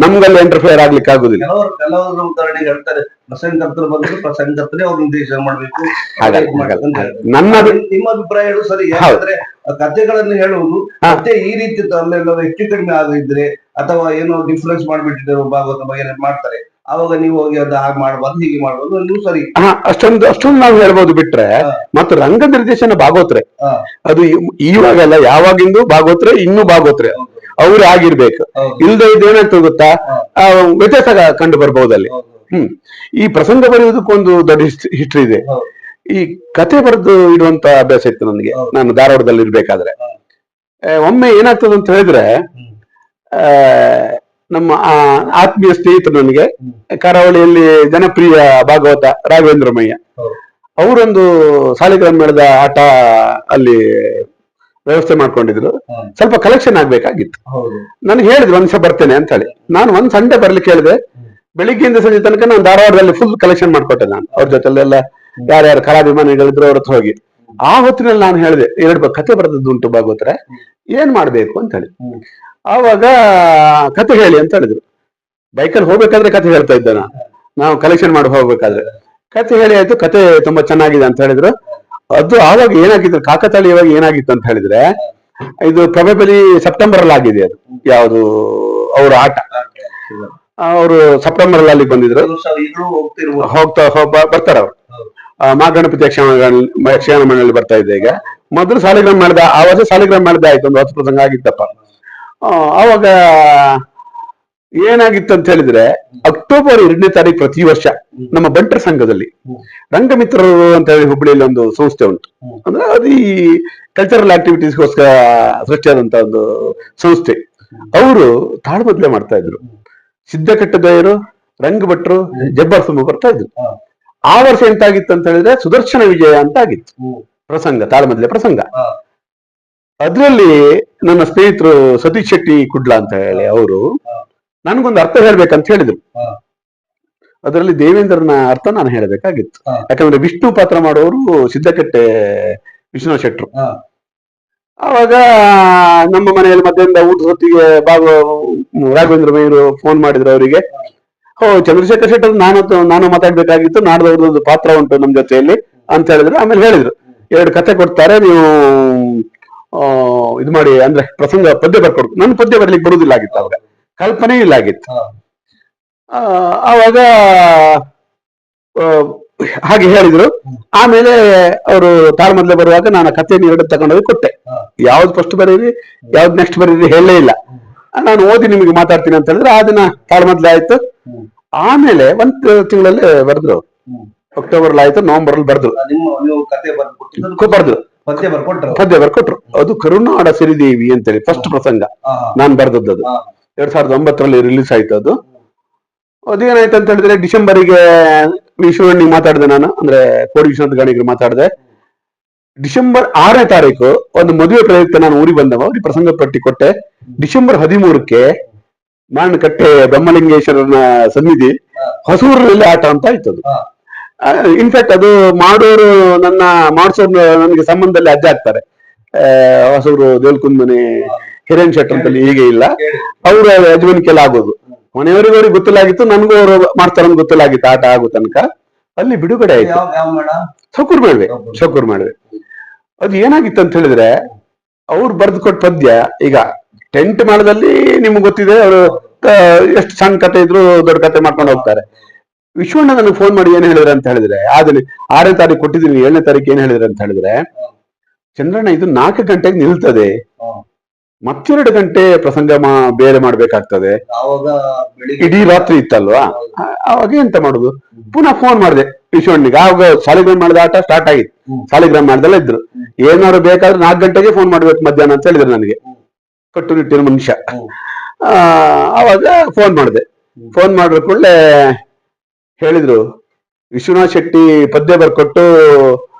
ನಮ್ಗಲ್ಲಿ ಇಂಟರ್ಫಿಯರ್ ಆಗ್ಲಿಕ್ಕೆ ಆಗುದಿಲ್ಲ. ಕೆಲವರು ಉದಾಹರಣೆಗೆ ಹೇಳ್ತಾರೆ ಪ್ರಸಂಗಕರ್ತರು ಬಂದು ಪ್ರಸಂಗಕರ್ತರೇ ಅವ್ರು ನಿರ್ದೇಶನ ಮಾಡ್ಬೇಕು. ನನ್ನ ನಿಮ್ಮ ಅಭಿಪ್ರಾಯ ಹೇಳು ಸರಿ. ಯಾಕಂದ್ರೆ ಕಥೆಗಳನ್ನು ಹೇಳುವುದು ಮತ್ತೆ ಈ ರೀತಿ ಅಲ್ಲೆಲ್ಲ ಹೆಚ್ಚು ಕಡಿಮೆ ಆಗಿದ್ರೆ ಅಥವಾ ಏನೋ ಡಿಫ್ರೆನ್ಸ್ ಮಾಡ್ಬಿಟ್ಟಿದ್ದಾರೆ ಭಾಗವತ ಬಗ್ಗೆ ಮಾಡ್ತಾರೆ, ಅವಾಗ ನೀವು ಹೋಗಿ ಅದು ಹಾಗೆ ಮಾಡ್ಬಾರ್ದು ಹೀಗೆ ಮಾಡ್ಬೋದು ನೀವು ಸರಿ ಅಷ್ಟೊಂದು ನಾವು ಹೇಳ್ಬೋದು. ಬಿಟ್ರೆ ಮತ್ತು ರಂಗ ನಿರ್ದೇಶನ ಭಾಗವತ್ರೆ ಅದು ಇವಾಗೆಲ್ಲ ಯಾವಾಗಿಂದು ಭಾಗವತ್ರೆ ಇನ್ನೂ ಭಾಗವತ್ರೆ ಅವ್ರು ಆಗಿರ್ಬೇಕು. ಇಲ್ದೇ ಇದೇನಾಗ್ತದೆ ಗೊತ್ತಾ, ವ್ಯತ್ಯಾಸ ಕಂಡು ಬರ್ಬಹುದಲ್ಲಿ. ಈ ಪ್ರಸಂಗ ಬರೆಯುವುದಕ್ಕೊಂದು ದೊಡ್ಡ ಹಿಸ್ಟ್ರಿ ಇದೆ. ಈ ಕತೆ ಬರೆದು ಇಡುವಂತ ಅಭ್ಯಾಸ ಇತ್ತು ನನಗೆ, ನಾನು ಧಾರವಾಡದಲ್ಲಿ ಇರ್ಬೇಕಾದ್ರೆ. ಒಮ್ಮೆ ಏನಾಗ್ತದೆ ಅಂತ ಹೇಳಿದ್ರೆ, ನಮ್ಮ ಆತ್ಮೀಯ ಸ್ನೇಹಿತರು ನನಗೆ ಕರಾವಳಿಯಲ್ಲಿ ಜನಪ್ರಿಯ ಭಾಗವತ ರಾಘವೇಂದ್ರಮಯ್ಯ ಅವರೊಂದು ಸಾಲಿಗ್ರಾಮ ಮೇಳದ ಆಟ ಅಲ್ಲಿ ವ್ಯವಸ್ಥೆ ಮಾಡ್ಕೊಂಡಿದ್ರು. ಸ್ವಲ್ಪ ಕಲೆಕ್ಷನ್ ಆಗ್ಬೇಕಾಗಿತ್ತು. ನನಗೆ ಹೇಳಿದ್ರು ಒಂದ್ಸ ಬರ್ತೇನೆ ಅಂತ ಹೇಳಿ. ನಾನು ಒಂದ್ ಸಂಡೆ ಬರ್ಲಿಕ್ಕೆ ಹೇಳಿದೆ. ಬೆಳಿಗ್ಗೆಯಿಂದ ಸಂಜೆ ತನಕ ನಾನು ಧಾರವಾಡದಲ್ಲಿ ಫುಲ್ ಕಲೆಕ್ಷನ್ ಮಾಡ್ಕೊಟ್ಟೆ. ನಾನು ಅವ್ರ ಜೊತೆಲೆಲ್ಲ ಯಾರ್ಯಾರು ಕಲಾಭಿಮಾನಿಗಳಿದ್ರು ಅವ್ರ ಹತ್ರ ಹೋಗಿ ಆ ಹೊತ್ತಿನಲ್ಲಿ ನಾನು ಹೇಳಿದೆ, 2 ಕತೆ ಬರೆದದ್ದು ಉಂಟು ಭಾಗವತ್ರೆ, ಏನ್ ಮಾಡ್ಬೇಕು ಅಂತ ಹೇಳಿ. ಆವಾಗ ಕತೆ ಹೇಳಿ ಅಂತ ಹೇಳಿದ್ರು. ಬೈಕಲ್ಲಿ ಹೋಗ್ಬೇಕಾದ್ರೆ ಕತೆ ಹೇಳ್ತಾ ಇದ್ದೆ ನಾವು ಕಲೆಕ್ಷನ್ ಮಾಡಿ ಹೋಗ್ಬೇಕಾದ್ರೆ. ಕತೆ ಹೇಳಿ ಆಯ್ತು, ಕತೆ ತುಂಬಾ ಚೆನ್ನಾಗಿದೆ ಅಂತ ಹೇಳಿದ್ರು. ಅದು ಆವಾಗ ಏನಾಗಿತ್ತು, ಕಾಕತಾಳೀಯವಾಗಿ ಏನಾಗಿತ್ತು ಅಂತ ಹೇಳಿದ್ರೆ, ಇದು ಪ್ರೊಬೆಬಲಿ ಸೆಪ್ಟೆಂಬರ್ ಅಲ್ಲಿ ಆಗಿದೆ. ಅದು ಯಾವುದು ಅವ್ರ ಆಟ, ಅವರು ಸೆಪ್ಟೆಂಬರ್ ಅಲ್ಲಿ ಅಲ್ಲಿಗೆ ಬಂದಿದ್ರು. ಬರ್ತಾರ ಅವ್ರು. ಮಹಾಗಣಪತಿ ಯಕ್ಷಗಾನ ಮಂಡಳಿ ಬರ್ತಾ ಇದೆ. ಈಗ ಮೊದಲು ಸಾಲಿಗ್ರಾಮ ಮಾಡಿದ, ಆ ವರ್ಷ ಸಾಲಿಗ್ರಾಮ ಮಾಡಿದ ಆಯ್ತು, ಒಂದು 10 ಪ್ರಸಂಗ ಆಗಿತ್ತಪ್ಪ. ಆವಾಗ ಏನಾಗಿತ್ತು ಅಂತ ಹೇಳಿದ್ರೆ, ಅಕ್ಟೋಬರ್ 2ನೇ ತಾರೀಕು ಪ್ರತಿ ವರ್ಷ ನಮ್ಮ ಬಂಟರ ಸಂಘದಲ್ಲಿ ರಂಗಮಿತ್ರರು ಅಂತ ಹೇಳಿ ಹುಬ್ಬಳ್ಳಿಯಲ್ಲಿ ಒಂದು ಸಂಸ್ಥೆ ಉಂಟು. ಅಂದ್ರೆ ಅದು ಈ ಕಲ್ಚರಲ್ ಆಕ್ಟಿವಿಟೀಸ್ಗೋಸ್ಕರ ಸೃಷ್ಟಿಯಾದಂತ ಒಂದು ಸಂಸ್ಥೆ. ಅವರು ತಾಳ್ಮದ್ಲೆ ಮಾಡ್ತಾ ಇದ್ರು. ಸಿದ್ದಕಟ್ಟದಯರು, ರಂಗಭಟ್ರು, ಜಬ್ಬರ್ ತುಂಬ ಬರ್ತಾ ಇದ್ರು. ಆ ವರ್ಷ ಎಂತಾಗಿತ್ತು ಅಂತ ಹೇಳಿದ್ರೆ ಸುದರ್ಶನ ವಿಜಯ ಅಂತ ಆಗಿತ್ತು ಪ್ರಸಂಗ, ತಾಳ್ಮದ್ಲೆ ಪ್ರಸಂಗ. ಅದ್ರಲ್ಲಿ ನನ್ನ ಸ್ನೇಹಿತರು ಸತೀಶ್ ಶೆಟ್ಟಿ ಕುಡ್ಲ ಅಂತ ಹೇಳಿ ಅವರು ನನ್ಗೊಂದು ಅರ್ಥ ಹೇಳ್ಬೇಕಂತ ಹೇಳಿದ್ರು. ಅದರಲ್ಲಿ ದೇವೇಂದ್ರನ ಅರ್ಥ ನಾನು ಹೇಳಬೇಕಾಗಿತ್ತು. ಯಾಕಂದ್ರೆ ವಿಷ್ಣು ಪಾತ್ರ ಮಾಡೋರು ಸಿದ್ದಕಟ್ಟೆ ವಿಶ್ವನಾಥ್ ಶೆಟ್ರು. ಆವಾಗ ನಮ್ಮ ಮನೆಯಲ್ಲಿ ಮಧ್ಯಾಹ್ನದ ಊಟ ಹೊತ್ತಿಗೆ ರಾಘವೇಂದ್ರ ಮೇಯರು ಫೋನ್ ಮಾಡಿದ್ರು ಅವರಿಗೆ. ಚಂದ್ರಶೇಖರ್ ಶೆಟ್ಟರ್ ನಾನು ಮಾತಾಡ್ಬೇಕಾಗಿತ್ತು, ನಾಡ್ದವ್ರದ್ದು ಪಾತ್ರ ಉಂಟು ನಮ್ ಜೊತೆಯಲ್ಲಿ ಅಂತ ಹೇಳಿದ್ರು. ಆಮೇಲೆ ಹೇಳಿದ್ರು, 2 ಕತೆ ಕೊಡ್ತಾರೆ, ನೀವು ಇದು ಮಾಡಿ, ಅಂದ್ರೆ ಪ್ರಸಂಗ ಪದ್ಯ ಬರ್ಕೊಡ್ತು. ನನ್ನ ಪದ್ಯ ಬರ್ಲಿಕ್ಕೆ ಬರುದಿಲ್ಲ ಆಗಿತ್ತು, ಅವಾಗ ಕಲ್ಪನೆ ಇಲ್ಲ ಆಗಿತ್ತು. ಆವಾಗ ಹಾಗೆ ಹೇಳಿದ್ರು. ಆಮೇಲೆ ಅವರು ತಾಳ್ಮದ್ಲೆ ಬರುವಾಗ ನಾನು ಕಥೆಯನ್ನು 2 ತಗೊಂಡೋಗಿ ಕೊಟ್ಟೆ. ಯಾವ್ದು ಫಸ್ಟ್ ಬರೀರಿ, ಯಾವ್ದು ನೆಕ್ಸ್ಟ್ ಬರೀರಿ ಹೇಳಲೇ ಇಲ್ಲ. ನಾನು ಓದಿ ನಿಮಗೆ ಮಾತಾಡ್ತೀನಿ ಅಂತ ಹೇಳಿದ್ರೆ ಆ ದಿನ ತಾಳ್ಮದ್ಲೆ ಆಯ್ತು. ಆಮೇಲೆ 1 ತಿಂಗಳಲ್ಲಿ ಬರೆದ್ರು. ಅಕ್ಟೋಬರ್ ಆಯ್ತು, ನವೆಂಬರ್ ಅಲ್ಲಿ ಬರೆದ್ರು. ಪದ್ಯ ಬರ್ಕೊಟ್ರು. ಅದು ಕರುನಾಡ ಸಿರಿದೇವಿ ಅಂತೇಳಿ ಫಸ್ಟ್ ಪ್ರಸಂಗ ನಾನ್ ಬರ್ದದ್ದು. ಅದು 2009ರಲ್ಲಿ ರಿಲೀಸ್ ಆಯ್ತು. ಅದು ಅದೇನಾಯ್ತು ಅಂತ ಹೇಳಿದ್ರೆ, ಡಿಸೆಂಬರಿಗೆ ವಿಶ್ವಣ್ಣಿ ಮಾತಾಡಿದೆ ನಾನು, ಅಂದ್ರೆ ಕೋಡಿ ವಿಶ್ವನಾಥ್ ಗಾಣಿಗರು ಮಾತಾಡಿದೆ. ಡಿಸೆಂಬರ್ 6ನೇ ತಾರೀಕು ಒಂದು ಮದುವೆ ಪ್ರಯುಕ್ತ ನಾನು ಊರಿಗೆ ಬಂದವ, ಅವ್ರಿಗೆ ಪ್ರಸಂಗ ಪಟ್ಟಿ ಕೊಟ್ಟೆ. ಡಿಸೆಂಬರ್ 13ಕ್ಕೆ ಮಾವಿನಕಟ್ಟೆ ಬ್ರಹ್ಮಲಿಂಗೇಶ್ವರನ ಸನ್ನಿಧಿ ಹೊಸೂರಿನಲ್ಲಿ ಆಟ ಅಂತ ಆಯ್ತದು. ಇನ್ಫ್ಯಾಕ್ಟ್ ಅದು ಮಾಡೋರು ಮಾಡಿಸೋರು ನನಗೆ ಸಂಬಂಧದಲ್ಲಿ ಅಜ್ಜ ಆಗ್ತಾರೆ. ಹೊಸೂರು ದೇವಲ್ಕುಂದ್ ಹಿರೇನ್ ಶೆಟ್ಟರ್ ಅಂತಲ್ಲಿ ಹೀಗೆ ಇಲ್ಲ, ಅವರು ಯಜಮಾನಿಕೆಲ್ಲ ಆಗೋದು. ಮನೆಯವರಿಗೂ ಅವ್ರಿಗೆ ಗೊತ್ತಿಲ್ಲಾಗಿತ್ತು, ನನಗೂ ಅವರು ಮಾಡ್ತಾರ ಗೊತ್ತಿಲ್ಲಾಗಿತ್ತು ಆಟ ಆಗೋ ತನಕ. ಅಲ್ಲಿ ಬಿಡುಗಡೆ ಆಯ್ತು. ಶೌಕೂರ್ ಮಾಡ್ವೆ. ಅದು ಏನಾಗಿತ್ತು ಅಂತ ಹೇಳಿದ್ರೆ, ಅವ್ರು ಬರೆದು ಕೊಟ್ಟ ಪದ್ಯ, ಈಗ ಟೆಂಟ್ ಮೇಳದಲ್ಲಿ ನಿಮ್ಗೆ ಗೊತ್ತಿದೆ, ಅವರು ಎಷ್ಟು ಸಣ್ಣ ಕತೆ ಇದ್ರು ದೊಡ್ಡ ಕತೆ ಮಾಡ್ಕೊಂಡು ಹೋಗ್ತಾರೆ. ವಿಶ್ವಣ್ಣ ನನಗೆ ಫೋನ್ ಮಾಡಿ ಏನ್ ಹೇಳಿದ್ರೆ ಅಂತ ಹೇಳಿದ್ರೆ, ಆದ್ರೆ 6ನೇ ತಾರೀಕು ಕೊಟ್ಟಿದ್ದೀನಿ, 7ನೇ ತಾರೀಕು ಏನ್ ಹೇಳಿದ್ರೆ ಅಂತ ಹೇಳಿದ್ರೆ, ಚಂದ್ರಣ್ಣ ಇದು 4 ಗಂಟೆಗೆ ನಿಲ್ತದೆ, ಮತ್ತೆರಡು ಗಂಟೆ ಪ್ರಸಂಗ ಬೇರೆ ಮಾಡ್ಬೇಕಾಗ್ತದೆ, ಇಡೀ ರಾತ್ರಿ ಇತ್ತಲ್ವಾ. ಅವಾಗ ಎಂತ ಮಾಡುದು, ಪುನಃ ಫೋನ್ ಮಾಡಿದೆ ವಿಶ್ವಣ್ಣಿಗೆ. ಆವಾಗ ಸಾಲಿಗ್ರಾಮ್ ಮಾಡಿದ ಆಟ ಸ್ಟಾರ್ಟ್ ಆಗಿತ್ತು, ಸಾಲಿಗ್ರಾಮ್ ಮಾಡ್ದಲ್ಲ ಇದ್ರು. ಏನಾದ್ರು ಬೇಕಾದ್ರೆ 4 ಗಂಟೆಗೆ ಫೋನ್ ಮಾಡ್ಬೇಕು ಮಧ್ಯಾಹ್ನ ಅಂತ ಹೇಳಿದ್ರು ನನಗೆ, ಕಟ್ಟುನಿಟ್ಟಿನ ಮನುಷ್ಯ. ಅವಾಗ ಫೋನ್ ಮಾಡಿದೆ. ಫೋನ್ ಮಾಡಿದ ಕೂಡಲೇ ಹೇಳಿದ್ರು, ವಿಶ್ವನಾಥ್ ಶೆಟ್ಟಿ ಪದ್ಯ ಬರ್ಕೊಟ್ಟು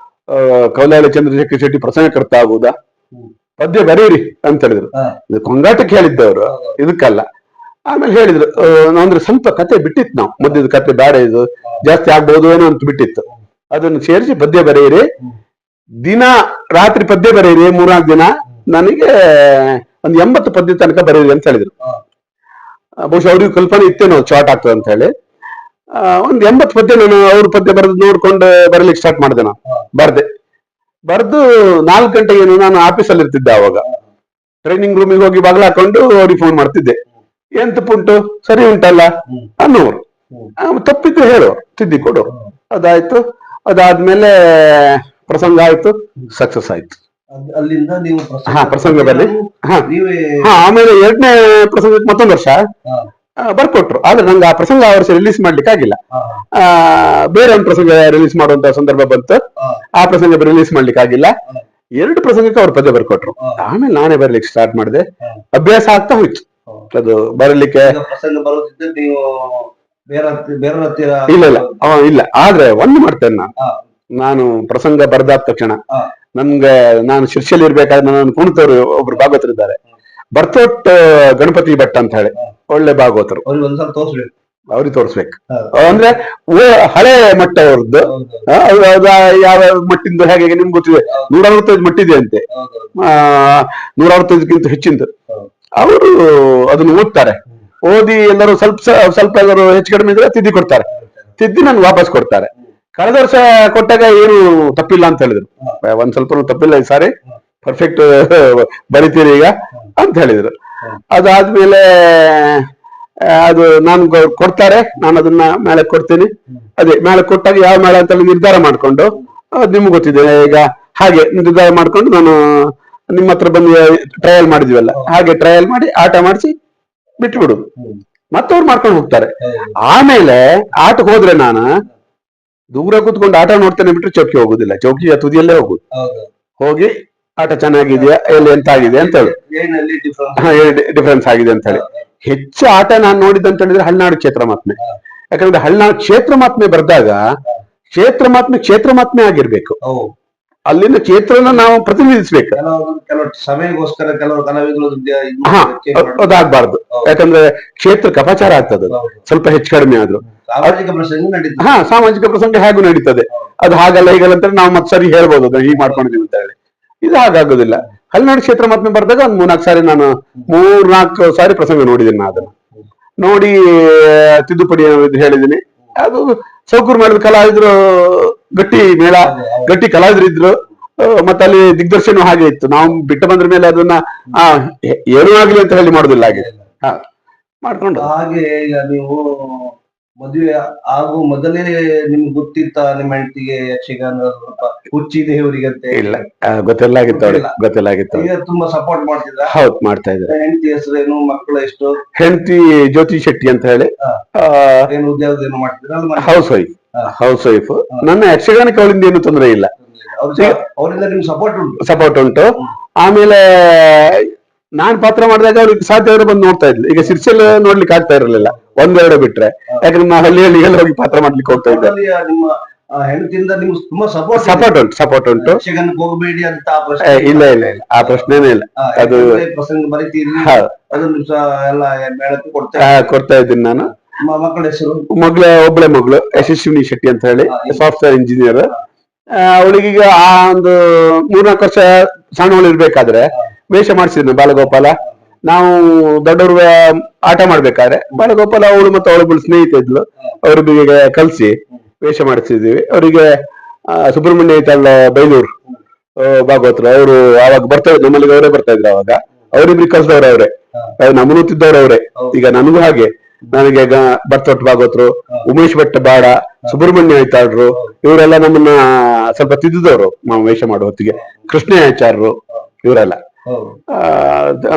ಕೌಲಾಳಿ ಚಂದ್ರಶೇಖರ್ ಶೆಟ್ಟಿ ಪ್ರಸಂಗ ಕರ್ತ ಆಗುದಾ, ಪದ್ಯ ಬರೀರಿ ಅಂತ ಹೇಳಿದ್ರು. ಇದು ಕೊಂಗಾಟಕ್ಕೆ ಹೇಳಿದ್ದವರು, ಇದಕ್ಕಲ್ಲ. ಆಮೇಲೆ ಹೇಳಿದ್ರು, ಅಂದ್ರೆ ಸ್ವಲ್ಪ ಕತೆ ಬಿಟ್ಟಿತ್ತು, ನಾವು ಮಧ್ಯದ ಕತೆ ಬೇಡ, ಇದು ಜಾಸ್ತಿ ಆಗ್ಬಹುದು ಏನೋ ಅಂತ ಬಿಟ್ಟಿತ್ತು. ಅದನ್ನು ಸೇರಿಸಿ ಪದ್ಯ ಬರೆಯಿರಿ, ದಿನ ರಾತ್ರಿ ಪದ್ಯ ಬರೆಯಿರಿ, 3-4 ದಿನ, ನನಗೆ ಒಂದು 80 ಪದ್ಯ ತನಕ ಬರೀರಿ ಅಂತ ಹೇಳಿದ್ರು. ಬಹುಶಃ ಅವ್ರಿಗೆ ಕಲ್ಪನೆ ಇತ್ತೇನೋ ಶಾರ್ಟ್ ಆಗ್ತದೆ ಅಂತ ಹೇಳಿ. ಒಂದು 80 ಪದ್ಯ ನಾನು ಅವ್ರ ಪದ್ಯ ಬರೆದು ನೋಡ್ಕೊಂಡು ಬರಲಿಕ್ಕೆ ಸ್ಟಾರ್ಟ್ ಮಾಡಿದೆ. ನಾನು ಬರ್ದು 4 ಗಂಟೆಗೆ ನಾನು ಆಫೀಸಲ್ಲಿ ಇರ್ತಿದ್ದೆ. ಅವಾಗ ಟ್ರೈನಿಂಗ್ ರೂಮಿಗೆ ಹೋಗಿ ಬಾಗಿಲು ಹಾಕೊಂಡು ಅವ್ರಿಗೆ ಫೋನ್ ಮಾಡ್ತಿದ್ದೆ, ಎಂತ ಪುಂಟು ಸರಿ ಉಂಟಲ್ಲ ಅನ್ನೋರು. ತಪ್ಪಿದ್ರೆ ಹೇಳು, ತಿದ್ದಿ ಕೊಡು. ಅದಾಯ್ತು. ಅದಾದ್ಮೇಲೆ ಪ್ರಸಂಗ ಆಯ್ತು, ಸಕ್ಸಸ್ ಆಯ್ತು. ಅಲ್ಲಿಂದ ನೀವು ಪ್ರಸಂಗ ಬರ್ಲಿ. ಆಮೇಲೆ 2ನೇ ಪ್ರಸಂಗಕ್ಕೆ ಮತ್ತೊಂದು ವರ್ಷ ಬರ್ಕೊಟ್ರು. ಆದ್ರೆ ನಂಗೆ ಆ ಪ್ರಸಂಗ ಆ ವರ್ಷ ರಿಲೀಸ್ ಮಾಡ್ಲಿಕ್ಕೆ ಆಗಿಲ್ಲ. ಬೇರೆ ಒಂದು ಪ್ರಸಂಗ ರಿಲೀಸ್ ಮಾಡುವಂತ ಸಂದರ್ಭ ಬಂತು, ಆ ಪ್ರಸಂಗ ರಿಲೀಸ್ ಮಾಡ್ಲಿಕ್ಕೆ ಆಗಿಲ್ಲ. 2 ಪ್ರಸಂಗಕ್ಕೆ ಅವ್ರು ಪದ್ಯ ಬರ್ಕೊಟ್ರು. ಆಮೇಲೆ ನಾನೇ ಬರ್ಲಿಕ್ಕೆ ಸ್ಟಾರ್ಟ್ ಮಾಡಿದೆ. ಅಭ್ಯಾಸ ಆಗ್ತಾ ಹೋಯ್ತು ಅದು ಬರಲಿಕ್ಕೆ. ಪ್ರಸಂಗ ಬರೋದಿದ್ದು ನೀವು ಇಲ್ಲ, ಆದ್ರೆ ಒಂದು ಮಾಡ್ತೇನೆ ನಾನು ಪ್ರಸಂಗ ಬರ್ದಾದ ತಕ್ಷಣ ನಾನು ಶಿರ್ಷೆಯಲ್ಲಿ ಇರ್ಬೇಕಾದ್ರೆ ನನ್ನ ಕುಣಿತವ್ರು ಒಬ್ರು ಭಾಗವತರಿದ್ದಾರೆ, ಬರ್ತೋಟ್ ಗಣಪತಿ ಭಟ್ ಅಂತ ಹೇಳಿ, ಒಳ್ಳೆ ಭಾಗವತರು. ಅವ್ರಿಗೆ ತೋರಿಸ್ಬೇಕು. ಅಂದ್ರೆ ಹಳೆ ಮಟ್ಟ ಅವ್ರದ್ದು, ಯಾವ ಮಟ್ಟಿಂದು ಹೇಗೆ ನಿಮ್ಗೆ ಗೊತ್ತಿದೆ, 165 ಮಟ್ಟಿದೆ ಅಂತೆ, 165ಕ್ಕಿಂತ ಹೆಚ್ಚಿಂದು. ಅವರು ಅದನ್ನು ಓದ್ತಾರೆ, ಓದಿ ಎಲ್ಲರೂ ಸ್ವಲ್ಪ ಎಲ್ಲರೂ ಹೆಚ್ಚು ಕಡಿಮೆ ಇದ್ರೆ ತಿದ್ದಿ ಕೊಡ್ತಾರೆ, ತಿದ್ದಿ ನನ್ಗೆ ವಾಪಸ್ ಕೊಡ್ತಾರೆ. ಕಳೆದ ವರ್ಷ ಕೊಟ್ಟಾಗ ಏನು ತಪ್ಪಿಲ್ಲ ಅಂತ ಹೇಳಿದ್ರು, ಒಂದ್ ಸ್ವಲ್ಪ ತಪ್ಪಿಲ್ಲ ಈ ಸಾರಿ, ಪರ್ಫೆಕ್ಟ್ ಬರಿತೀರಿ ಈಗ ಅಂತ ಹೇಳಿದ್ರು. ಅದಾದ್ಮೇಲೆ ಅದು ನಾನು ಕೊಡ್ತಾರೆ, ನಾನು ಅದನ್ನ ಮೇಳೆ ಕೊಡ್ತೀನಿ. ಅದೇ ಮೇಳೆ ಕೊಟ್ಟಾಗ ಯಾವ ಮೇಳ ಅಂತ ನಿರ್ಧಾರ ಮಾಡ್ಕೊಂಡು, ನಿಮ್ಗೆ ಗೊತ್ತಿದೆ ಈಗ, ಹಾಗೆ ನಿರ್ಧಾರ ಮಾಡ್ಕೊಂಡು ನಾನು ನಿಮ್ಮ ಹತ್ರ ಬಂದು ಟ್ರಯಲ್ ಮಾಡಿದ್ವಲ್ಲ, ಹಾಗೆ ಟ್ರಯಲ್ ಮಾಡಿ ಆಟ ಮಾಡಿಸಿ ಬಿಟ್ಬಿಡುದು, ಮತ್ತವ್ರು ಮಾಡ್ಕೊಂಡು ಹೋಗ್ತಾರೆ. ಆಮೇಲೆ ಆಟಕ್ಕೆ ಹೋದ್ರೆ ನಾನು ದೂರ ಕೂತ್ಕೊಂಡು ಆಟ ನೋಡ್ತೇನೆ ಬಿಟ್ರೆ ಚೌಕಿ ಹೋಗುದಿಲ್ಲ, ಚೌಕಿಯ ತುದಿಯಲ್ಲೇ ಹೋಗುದು. ಹೋಗಿ ಆಟ ಚೆನ್ನಾಗಿದೆಯಾ, ಎಲ್ಲಿ ಎಂತ ಆಗಿದೆ ಅಂತ ಹೇಳಿ, ಡಿಫರೆನ್ಸ್ ಆಗಿದೆ ಅಂತ ಹೇಳಿ. ಹೆಚ್ಚು ಆಟ ನಾನು ನೋಡಿದ್ದಂತ ಹೇಳಿದ್ರೆ ಹಳ್ನಾಡು ಕ್ಷೇತ್ರ ಮಾತ್ಮೆ. ಯಾಕಂದ್ರೆ ಹಳ್ನಾಡು ಕ್ಷೇತ್ರ ಮಾತ್ಮೆ ಬರ್ದಾಗ ಕ್ಷೇತ್ರ ಮಾತ್ಮೆ ಆಗಿರ್ಬೇಕು, ಅಲ್ಲಿನ ಕ್ಷೇತ್ರನ ನಾವು ಪ್ರತಿನಿಧಿಸ್ಬೇಕು. ಸಮಯಕ್ಕೋಸ್ಕರ ಕೆಲವರು ಕಲಾವಿದರು ಅದಾಗಬಾರ್ದು, ಯಾಕಂದ್ರೆ ಕ್ಷೇತ್ರಕ್ಕೆ ಅಪಚಾರ ಆಗ್ತದೆ ಸ್ವಲ್ಪ ಹೆಚ್ಚು ಕಡಿಮೆ ಆದ್ರೂ. ಸಾಮಾಜಿಕ ಪ್ರಸಂಗ ಹೇಗೂ ನಡೀತದೆ, ಅದು ಹಾಗಲ್ಲ ಹೀಗಲ್ಲ ಅಂತ ನಾವು ಮತ್ತೆ ಸರಿ ಹೇಳ್ಬೋದು, ಅದನ್ನ ಹೀಗೆ ಮಾಡ್ಕೊಂಡಿದೀವಿ ಅಂತ ಹೇಳಿ. ಇದು ಹಾಗಾಗೋದಿಲ್ಲ. ಹಳ್ನಾಡು ಕ್ಷೇತ್ರ ಮಾತ್ಮೆ ಬರ್ದಾಗ ಒಂದು 3-4 ಸಾರಿ ನಾನು 3-4 ಸಾರಿ ಪ್ರಸಂಗ ನೋಡಿದ್ದೀನಿ. ನಾನು ಅದನ್ನ ನೋಡಿ ತಿದ್ದುಪಡಿ ಹೇಳಿದ್ದೀನಿ. ಅದು ಸೌಕೂರ್ ಮಾಡಿದ ಕಲಾವಿದ್ರು ಗಟ್ಟಿ ಮೇಳ, ಗಟ್ಟಿ ಕಲಾವಿದ್ರು ಇದ್ರು. ಮತ್ತೆ ಅಲ್ಲಿ ದಿಗ್ದರ್ಶನ ಹಾಗೆ ಇತ್ತು. ನಾವು ಬಿಟ್ಟು ಬಂದ್ರ ಮೇಲೆ ಅದನ್ನ ಏನೂ ಆಗ್ಲಿ ಅಂತ ಹೇಳಿ ಮಾಡುದಿಲ್ಲ, ಹಾಗೆ ಮಾಡ್ಕೊಂಡು. ಹಾಗೆ ಈಗ ನೀವು ಮದುವೆ ಆಗೋ ಮೊದಲೇ ನಿಮ್ಗೆ ಗೊತ್ತಿತ್ತ ನಿಮ್ಮ ಹೆಂಡತಿಗೆ ಯಕ್ಷಗಾನ ಹುಚ್ಚಿದೆ ಇವರಿಗಂತೆ? ಇಲ್ಲ, ಗೊತ್ತಿಲ್ಲಾಗಿತ್ತು. ಈಗ ತುಂಬಾ ಸಪೋರ್ಟ್ ಮಾಡ್ತಿದ್ರ? ಹೌದು, ಮಾಡ್ತಾ ಇದ್ದಾರೆ. ಹೆಂಡತಿ ಹೆಸರೇನು, ಮಕ್ಕಳು ಎಷ್ಟು? ಹೆಂಡತಿ ಜ್ಯೋತಿ ಶೆಟ್ಟಿ ಅಂತ ಹೇಳಿ. ಏನು ಉದ್ಯೋಗ ಏನು ಮಾಡ್ತಿದ್ರ? House wife. ನನ್ನ ಯಕ್ಷಗಾನಕ್ಕೆ ಅವಳಿಂದ ಏನು ತೊಂದರೆ ಇಲ್ಲ, ಅವರಿಂದ ನಿಮ್ಗೆ ಸಪೋರ್ಟ್ ಉಂಟು. ಆಮೇಲೆ ನಾನ್ ಪಾತ್ರ ಮಾಡಿದಾಗ ಅವ್ರಿಗೆ ಸಾಧ್ಯ ಬಂದು ನೋಡ್ತಾ ಇದ್ಲು. ಈಗ ಸಿರ್ಸೆಲ್ ನೋಡ್ಲಿಕ್ಕೆ ಆಗ್ತಾ ಇರಲಿಲ್ಲ, 1-2 ಬಿಟ್ರೆ. ಯಾಕಂದ್ರೆ ನಾವು ಹಳ್ಳಿಯಲ್ಲಿ ಹೋಗಿ ಪಾತ್ರ ಮಾಡ್ಲಿಕ್ಕೆ ಹೋಗ್ತಾ ಇದ್ದೆ. ಹೆಂಡತಿಯಿಂದ ನಿಮ್ಗೆ ತುಂಬಾ ಸಪೋರ್ಟ್ ಉಂಟು. ಹೋಗಬೇಡಿ ಅಂತ ಇಲ್ಲ, ಆ ಪ್ರಶ್ನೆನೇ ಇಲ್ಲ. ಅದು ಪ್ರಸಂಗ ಬರೀತೀರಿ, ಅದನ್ನು ಎಲ್ಲ ಮೇಳಕ್ಕೆ ಕೊಡ್ತಾ ಇದ್ದೀನಿ ನಾನು. ಮಕ್ಕಳ ಹೆಸರು? ಒಬ್ಬಳೆ ಮಗಳು ಯಶಸ್ವಿನಿ ಶೆಟ್ಟಿ ಅಂತ ಹೇಳಿ, ಸಾಫ್ಟ್ವೇರ್ ಇಂಜಿನಿಯರ್. ಅವಳಿಗೀಗ ಆ ಒಂದು 3-4 ವರ್ಷ ಸಣ್ಣವಳು ಇರ್ಬೇಕಾದ್ರೆ ವೇಷ ಮಾಡಿಸಿದ್ನು ಬಾಲಗೋಪಾಲ. ನಾವು ದೊಡ್ಡವ್ರ ಆಟ ಮಾಡ್ಬೇಕಾದ್ರೆ ಬಾಲಗೋಪಾಲ ಅವಳು ಮತ್ತೆ ಅವಳೊಬ್ಬಳು ಸ್ನೇಹಿತ ಇದ್ಲು, ಅವ್ರಿಗೆ ಕಲ್ಸಿ ವೇಷ ಮಾಡಿಸಿದೀವಿ. ಅವರಿಗೆ ಸುಬ್ರಹ್ಮಣ್ಯ ಐತಲ್ಲ ಬೈಲೂರು ಭಾಗವತರು, ಅವರು ಆವಾಗ ಬರ್ತಾ ಇದ್ರು ನಮ್ಮಲ್ಲಿ, ಅವರೇ ಬರ್ತಾ ಇದ್ರು ಅವಾಗ. ಅವ್ರಿಬ್ರಿಗೆ ಕಲ್ಸಿದವ್ರು ಅವ್ರೆ, ನಮ್ಮನ್ನು ತಿದ್ದವ್ರು ಅವ್ರೆ. ಈಗ ನನಗೂ ಹಾಗೆ, ನನಗೆ ಭರ್ತೊಟ್ಟು ಭಾಗವತರು, ಉಮೇಶ್ ಭಟ್ ಬಾಡ, ಸುಬ್ರಹ್ಮಣ್ಯ ಐತಾಳ್ರು, ಇವರೆಲ್ಲ ನಮ್ಮನ್ನ ಸ್ವಲ್ಪ ತಿದ್ದಿದವರು ನಾವು ವೇಷ ಮಾಡುವ ಹೊತ್ತಿಗೆ. ಕೃಷ್ಣ ಆಚಾರ್ಯರು ಇವರೆಲ್ಲ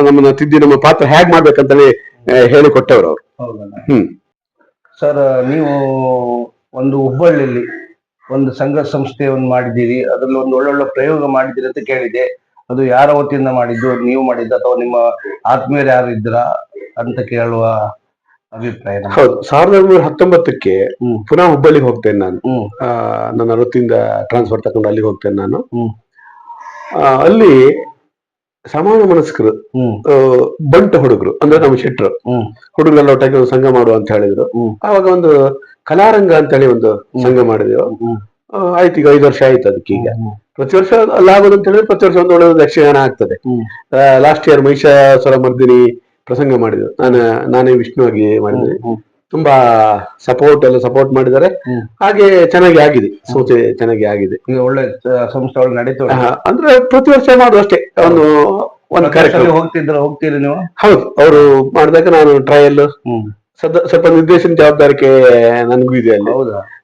ನಮ್ಮನ್ನ ತಿದ್ದಿ ನಮ್ಮ ಪಾತ್ರ ಹೇಗ್ ಮಾಡ್ಬೇಕಂತೇಳಿ ಹೇಳಿಕೊಟ್ಟವ್ರು ಅವ್ರು. ಸರ್, ನೀವು ಒಂದು ಹುಬ್ಬಳ್ಳಿಯಲ್ಲಿ ಒಂದು ಸಂಘ ಸಂಸ್ಥೆಯನ್ನು ಮಾಡಿದ್ದೀರಿ, ಅದ್ರಲ್ಲಿ ಒಂದು ಒಳ್ಳೊಳ್ಳೆ ಪ್ರಯೋಗ ಮಾಡಿದ್ದೀರಿ ಅಂತ ಕೇಳಿದೆ. ಅದು ಯಾರ ವತಿಯಿಂದ ಮಾಡಿದ್ದು, ನೀವು ಮಾಡಿದ್ದ ಅಥವಾ ನಿಮ್ಮ ಆತ್ಮೀಯರು ಯಾರು ಇದ್ರ ಅಂತ ಕೇಳುವ ಅಭಿಪ್ರಾಯ. ಹೌದು, 1919ಕ್ಕೆ ಪುನಃ ಹುಬ್ಬಳ್ಳಿಗೆ ಹೋಗ್ತೇನೆ ನಾನು. ನನ್ನ ವೃತ್ತಿಯಿಂದ ಟ್ರಾನ್ಸ್ಫರ್ ತಗೊಂಡು ಅಲ್ಲಿಗೆ ಹೋಗ್ತೇನೆ ನಾನು. ಅಲ್ಲಿ ಸಮಾನ ಮನಸ್ಕರು ಬಂಟ ಹುಡುಗರು ಅಂದ್ರೆ ನಮ್ಮ ಶೆಟ್ರು ಹುಡುಗರೆಲ್ಲ ಒಟ್ಟಾಗಿ ಒಂದು ಸಂಘ ಮಾಡುವ ಅಂತ ಹೇಳಿದ್ರು. ಆವಾಗ ಒಂದು ಕಲಾರಂಗ ಅಂತ ಹೇಳಿ ಒಂದು ಸಂಘ ಮಾಡಿದೆವು. ಆಯ್ತು, ಈಗ 5 ವರ್ಷ ಆಯ್ತು ಅದಕ್ಕೆ. ಈಗ ಪ್ರತಿ ವರ್ಷ ಅಲ್ಲ ಆಗೋದು ಅಂತ ಹೇಳಿದ್ರೆ ಪ್ರತಿ ವರ್ಷ ಒಂದು ಒಳ್ಳೆ ಯಕ್ಷಗಾನ ಆಗ್ತದೆ. ಲಾಸ್ಟ್ ಇಯರ್ ಮಹಿಷಾಸುರ ಮರ್ದಿನಿ ಪ್ರಸಂಗ ಮಾಡಿದ್ರು, ನಾನೇ ವಿಷ್ಣುವಾಗಿ ಮಾಡಿದ್ವಿ. ತುಂಬಾ ಎಲ್ಲ ಸಪೋರ್ಟ್ ಮಾಡಿದ್ದಾರೆ. ಹಾಗೆ ಚೆನ್ನಾಗಿ ಆಗಿದೆ, ಸಂಸ್ಥೆ ಚೆನ್ನಾಗಿ ಆಗಿದೆ. ಈಗ ಒಳ್ಳೆ ಸಂಸ್ಥೆ ನಡೀತಾ ಅಂದ್ರೆ ಪ್ರತಿ ವರ್ಷ ಮಾಡುದು ಅಷ್ಟೇ. ಒಂದು ಕಾರ್ಯಕ್ರಮ ಹೋಗ್ತೀರಿ ನೀವು? ಹೌದು, ಅವರು ಮಾಡಿದಾಗ ನಾನು ಟ್ರಯಲ್ ಸ್ವಲ್ಪ ನಿರ್ದೇಶನ ಜವಾಬ್ದಾರಿಕೆ ನನ್ಗೂ ಇದೆ ಅಲ್ಲಿ.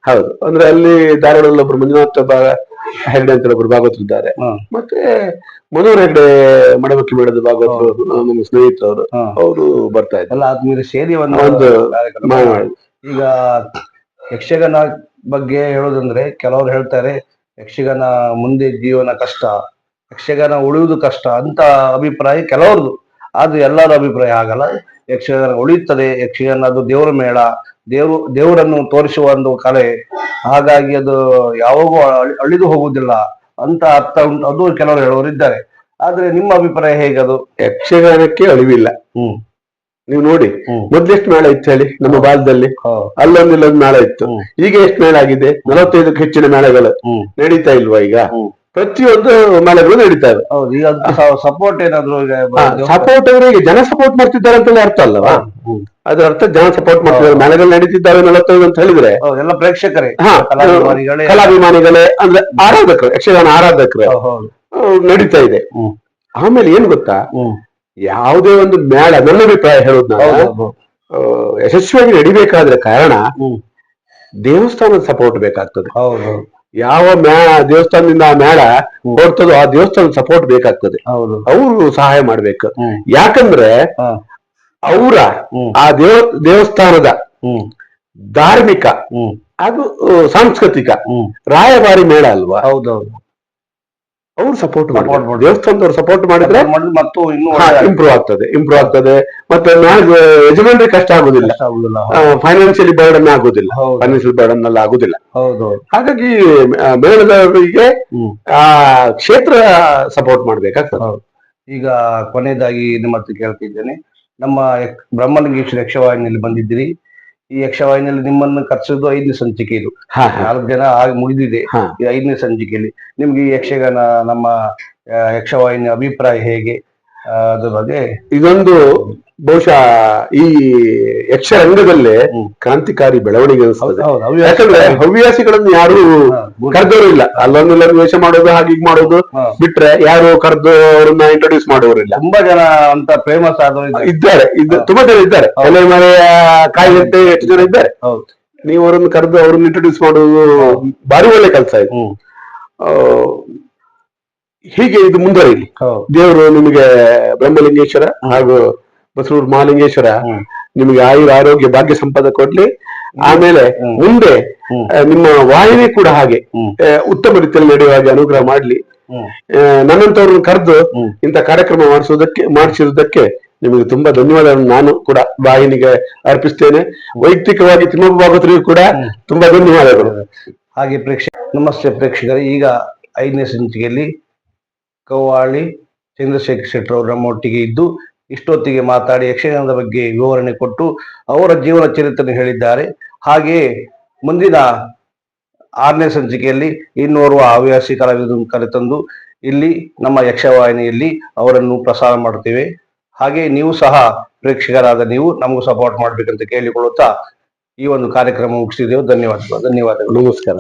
ಹೌದು, ಅಂದ್ರೆ ಅಲ್ಲಿ ಧಾರವಾಡದಲ್ಲಿ ಒಬ್ರು ಮಂಜುನಾಥ್ ಹೆಗ್ಡೆ ಅಂತ ಒಬ್ರು ಭಾಗವತರು ಇದ್ದಾರೆ. ಮತ್ತೆ ಮನೋಹರ್ ಹೆಗ್ಡೆ ಮಡಮಕ್ಕಿ ಮೇಳದ ಭಾಗವತರು ನಮ್ಮ ಸ್ನೇಹಿತರವರು, ಅವರು ಬರ್ತಾ ಇದ್ದಾರೆ. ಆದ್ಮೇಲೆ ಸೇರಿ ಒಂದು ಈಗ ಯಕ್ಷಗಾನ ಬಗ್ಗೆ ಹೇಳೋದಂದ್ರೆ, ಕೆಲವರು ಹೇಳ್ತಾರೆ ಯಕ್ಷಗಾನ ಮುಂದೆ ಜೀವನ ಕಷ್ಟ, ಯಕ್ಷಗಾನ ಉಳಿಯುವುದು ಕಷ್ಟ ಅಂತ ಅಭಿಪ್ರಾಯ ಕೆಲವ್ರದ್ದು. ಆದ್ರೆ ಎಲ್ಲರ ಅಭಿಪ್ರಾಯ ಆಗಲ್ಲ. ಯಕ್ಷಗಾನ ಉಳಿಯುತ್ತದೆ. ಯಕ್ಷಗಾನ ಅದು ದೇವರ ಮೇಳ, ದೇವರನ್ನು ತೋರಿಸುವ ಒಂದು ಕಲೆ, ಹಾಗಾಗಿ ಅದು ಯಾವಾಗೂ ಅಳಿದು ಹೋಗುವುದಿಲ್ಲ ಅಂತ ಅರ್ಥ ಉಂಟು. ಅದು ಕೆಲವರು ಹೇಳೋರು ಇದ್ದಾರೆ. ಆದ್ರೆ ನಿಮ್ಮ ಅಭಿಪ್ರಾಯ ಹೇಗದು? ಯಕ್ಷಗಾನಕ್ಕೆ ಅಳಿವಿಲ್ಲ. ನೀವು ನೋಡಿ, ಮೊದ್ಲೆಷ್ಟು ಮೇಳ ಇತ್ತು ಹೇಳಿ ನಮ್ಮ ಬಾಲ್ಯದಲ್ಲಿ? ಇಲ್ಲೊಂದು ಮೇಳ ಇತ್ತು. ಈಗ ಎಷ್ಟು ಮೇಳ ಆಗಿದೆ? 45ಕ್ಕೂ ಹೆಚ್ಚಿನ ಮೇಳಗಳು ನಡೀತಾ ಇಲ್ವಾ ಈಗ? ಪ್ರತಿಯೊಂದು ಮೇಳಗಳು ನಡೀತಾರೆ. ಸಪೋರ್ಟ್ ಏನಾದ್ರು ಸಪೋರ್ಟ್ ಅಂದ್ರೆ ಈಗ ಜನ ಸಪೋರ್ಟ್ ಮಾಡ್ತಿದ್ದಾರೆ ಅಂತ ಅರ್ಥ ಅಲ್ಲವಾ? ಅದರ ಅರ್ಥ ಜನ ಸಪೋರ್ಟ್ ಮಾಡ್ತಿದ್ದಾರೆ, ಮೇಳಗಳು ನಡೀತಿದ್ದಾರೆ 45 ಅಂತ ಹೇಳಿದ್ರೆ ಎಲ್ಲ ಪ್ರೇಕ್ಷಕರೇ, ಕಲಾಭಿಮಾನಿಗಳೇ, ಅಂದ್ರೆ ಆರಾಧಕರು, ಯಕ್ಷಗಾನ ಆರಾಧಕರು ನಡೀತಾ ಇದೆ. ಆಮೇಲೆ ಏನ್ ಗೊತ್ತಾ, ಯಾವುದೇ ಒಂದು ಮೇಳ, ನನ್ನ ಅಭಿಪ್ರಾಯ ಹೇಳೋದು ನಾನು, ಯಶಸ್ವಿಯಾಗಿ ನಡಿಬೇಕಾದ್ರೆ ಕಾರಣ ದೇವಸ್ಥಾನದ ಸಪೋರ್ಟ್ ಬೇಕಾಗ್ತದೆ. ಯಾವ ದೇವಸ್ಥಾನದಿಂದ ಆ ಮೇಳ ಹೊರತದೋ ಆ ದೇವಸ್ಥಾನದ ಸಪೋರ್ಟ್ ಬೇಕಾಗ್ತದೆ. ಅವರು ಸಹಾಯ ಮಾಡ್ಬೇಕು. ಯಾಕಂದ್ರೆ ಅವರ ಆ ದೇವಸ್ಥಾನದ ಧಾರ್ಮಿಕ ಹಾಗೂ ಸಾಂಸ್ಕೃತಿಕ ರಾಯಭಾರಿ ಮೇಳ ಅಲ್ವಾ? ಹೌದೌದು. ಅವ್ರು ಸಪೋರ್ಟ್ ಮಾಡ್ಬೋದು, ದೇವಸ್ಥಾನದವ್ರು ಸಪೋರ್ಟ್ ಮಾಡಿದ್ರೆ ಮತ್ತು ಇಂಪ್ರೂವ್ ಆಗ್ತದೆ. ಮತ್ತೆ ಯಜಮಾನ್ರಿಗೆ ಕಷ್ಟ ಆಗುದಿಲ್ಲ, ಫೈನಾನ್ಷಿಯಲಿ ಬರ್ಡನ್ ಆಗುದಿಲ್ಲ, ಫೈನಾನ್ಷಿಯಲ್ ಬರ್ಡನ್ ಎಲ್ಲ ಆಗುದಿಲ್ಲ. ಹಾಗಾಗಿ ಮೇಳದವರಿಗೆ ಆ ಕ್ಷೇತ್ರ ಸಪೋರ್ಟ್ ಮಾಡ್ಬೇಕಾಗ್ತದೆ. ಈಗ ಕೊನೆಯದಾಗಿ ನಿಮ್ಮ ಹತ್ರ ಕೇಳ್ತಿದ್ದೇನೆ, ನಮ್ಮ ಬ್ರಹ್ಮಲಿಂಗೇಶ್ವರ ಯಕ್ಷವಾಹಿನಿಯಲ್ಲಿ ಬಂದಿದ್ದೀರಿ. ಈ ಯಕ್ಷವಾಹಿನಿಯಲ್ಲಿ ನಿಮ್ಮನ್ನು ಕರ್ಸಿದ್ದು 5ನೇ ಸಂಚಿಕೆ, ಇದು 4 ಜನ ಆಗಿ ಮುಗಿದಿದೆ. ಈ 5ನೇ ಸಂಚಿಕೆಯಲ್ಲಿ ನಿಮ್ಗೆ ಈ ಯಕ್ಷಗಾನ, ನಮ್ಮ ಯಕ್ಷವಾಹಿನಿ ಅಭಿಪ್ರಾಯ ಹೇಗೆ? ಅದ್ರ ಬಗ್ಗೆ ಇದೊಂದು ಬಹುಶಃ ಈ ಯಕ್ಷರಂಗದಲ್ಲೇ ಕ್ರಾಂತಿಕಾರಿ ಬೆಳವಣಿಗೆ ಅನಿಸ್ತದೆ. ಯಾಕಂದ್ರೆ ಹವ್ಯಾಸಿಗಳನ್ನು ಯಾರು ಕರೆದವರು ಇಲ್ಲ. ಅಲ್ಲೊಂದು ವೇಷ ಮಾಡೋದು, ಹಾಗೆ ಮಾಡೋದು ಬಿಟ್ರೆ ಯಾರು ಕರೆದು ಅವ್ರನ್ನ ಇಂಟ್ರೊಡ್ಯೂಸ್ ಮಾಡೋರಿಲ್ಲ. ತುಂಬಾ ಜನ ಅಂತ ಫೇಮಸ್ ಆದವರು ಇದ್ದಾರೆ, ತುಂಬಾ ಜನ ಇದ್ದಾರೆ. ತಲೆ ಮರೆಯ ಕಾಯಿಗಟ್ಟೆ ಎಷ್ಟು ಜನ ಇದ್ದಾರೆ. ನೀವು ಅವರನ್ನು ಕರೆದು ಅವ್ರನ್ನ ಇಂಟ್ರೊಡ್ಯೂಸ್ ಮಾಡೋದು ಭಾರಿ ಒಳ್ಳೆ ಕೆಲಸ ಇದು. ಹೀಗೆ ಇದು ಮುಂದುವರಿಲಿ. ದೇವರು ನಿಮಗೆ ಬ್ರಹ್ಮಲಿಂಗೇಶ್ವರ ಹಾಗೂ ಬಸವೂರು ಮಹಾಲಿಂಗೇಶ್ವರ ನಿಮಗೆ ಆಯುರ ಆರೋಗ್ಯ ಭಾಗ್ಯ ಸಂಪದ ಕೊಡ್ಲಿ. ಆಮೇಲೆ ಮುಂದೆ ನಿಮ್ಮ ವಾಹಿನಿ ಕೂಡ ಹಾಗೆ ಉತ್ತಮ ರೀತಿಯಲ್ಲಿ ನಡೆಯುವ ಹಾಗೆ ಅನುಗ್ರಹ ಮಾಡ್ಲಿ. ನನ್ನಂತವ್ರನ್ನ ಕರೆದು ಇಂಥ ಕಾರ್ಯಕ್ರಮ ಮಾಡಿಸಿರುವುದಕ್ಕೆ ನಿಮಗೆ ತುಂಬಾ ಧನ್ಯವಾದಗಳನ್ನು ನಾನು ಕೂಡ ವಾಹಿನಿಗೆ ಅರ್ಪಿಸ್ತೇನೆ. ವೈಯಕ್ತಿಕವಾಗಿ ತಿಮ್ಮಪ್ಪ ಭಾಗವತರಿಗೂ ಕೂಡ ತುಂಬಾ ಧನ್ಯವಾದಗಳು. ಹಾಗೆ ನಮಸ್ತೆ ಪ್ರೇಕ್ಷಕರೇ, ಈಗ 5ನೇ ಸಂಚಿಕೆಯಲ್ಲಿ ಕವ್ವಾಳಿ ಚಂದ್ರಶೇಖರ್ ಶೆಟ್ಟರ್ ಅವರು ನಮ್ಮೊಟ್ಟಿಗೆ ಇದ್ದು ಇಷ್ಟೊತ್ತಿಗೆ ಮಾತಾಡಿ ಯಕ್ಷಗಾನದ ಬಗ್ಗೆ ವಿವರಣೆ ಕೊಟ್ಟು ಅವರ ಜೀವನ ಚರಿತ್ರೆ ಹೇಳಿದ್ದಾರೆ. ಹಾಗೆಯೇ ಮುಂದಿನ 6ನೇ ಸಂಚಿಕೆಯಲ್ಲಿ ಇನ್ನೋರ್ವ ಹವ್ಯಾಸಿ ಕಲಾವಿದರನ್ನು ಕರೆತಂದು ಇಲ್ಲಿ ನಮ್ಮ ಯಕ್ಷವಾಹಿನಿಯಲ್ಲಿ ಅವರನ್ನು ಪ್ರಸಾರ ಮಾಡುತ್ತೇವೆ. ಹಾಗೆ ನೀವು ಸಹ ಪ್ರೇಕ್ಷಕರಾದ ನೀವು ನಮಗೂ ಸಪೋರ್ಟ್ ಮಾಡ್ಬೇಕಂತ ಕೇಳಿಕೊಳ್ಳುತ್ತಾ ಈ ಒಂದು ಕಾರ್ಯಕ್ರಮ ಮುಗಿಸಿದೆವು. ಧನ್ಯವಾದಗಳು. ನಮಸ್ಕಾರ.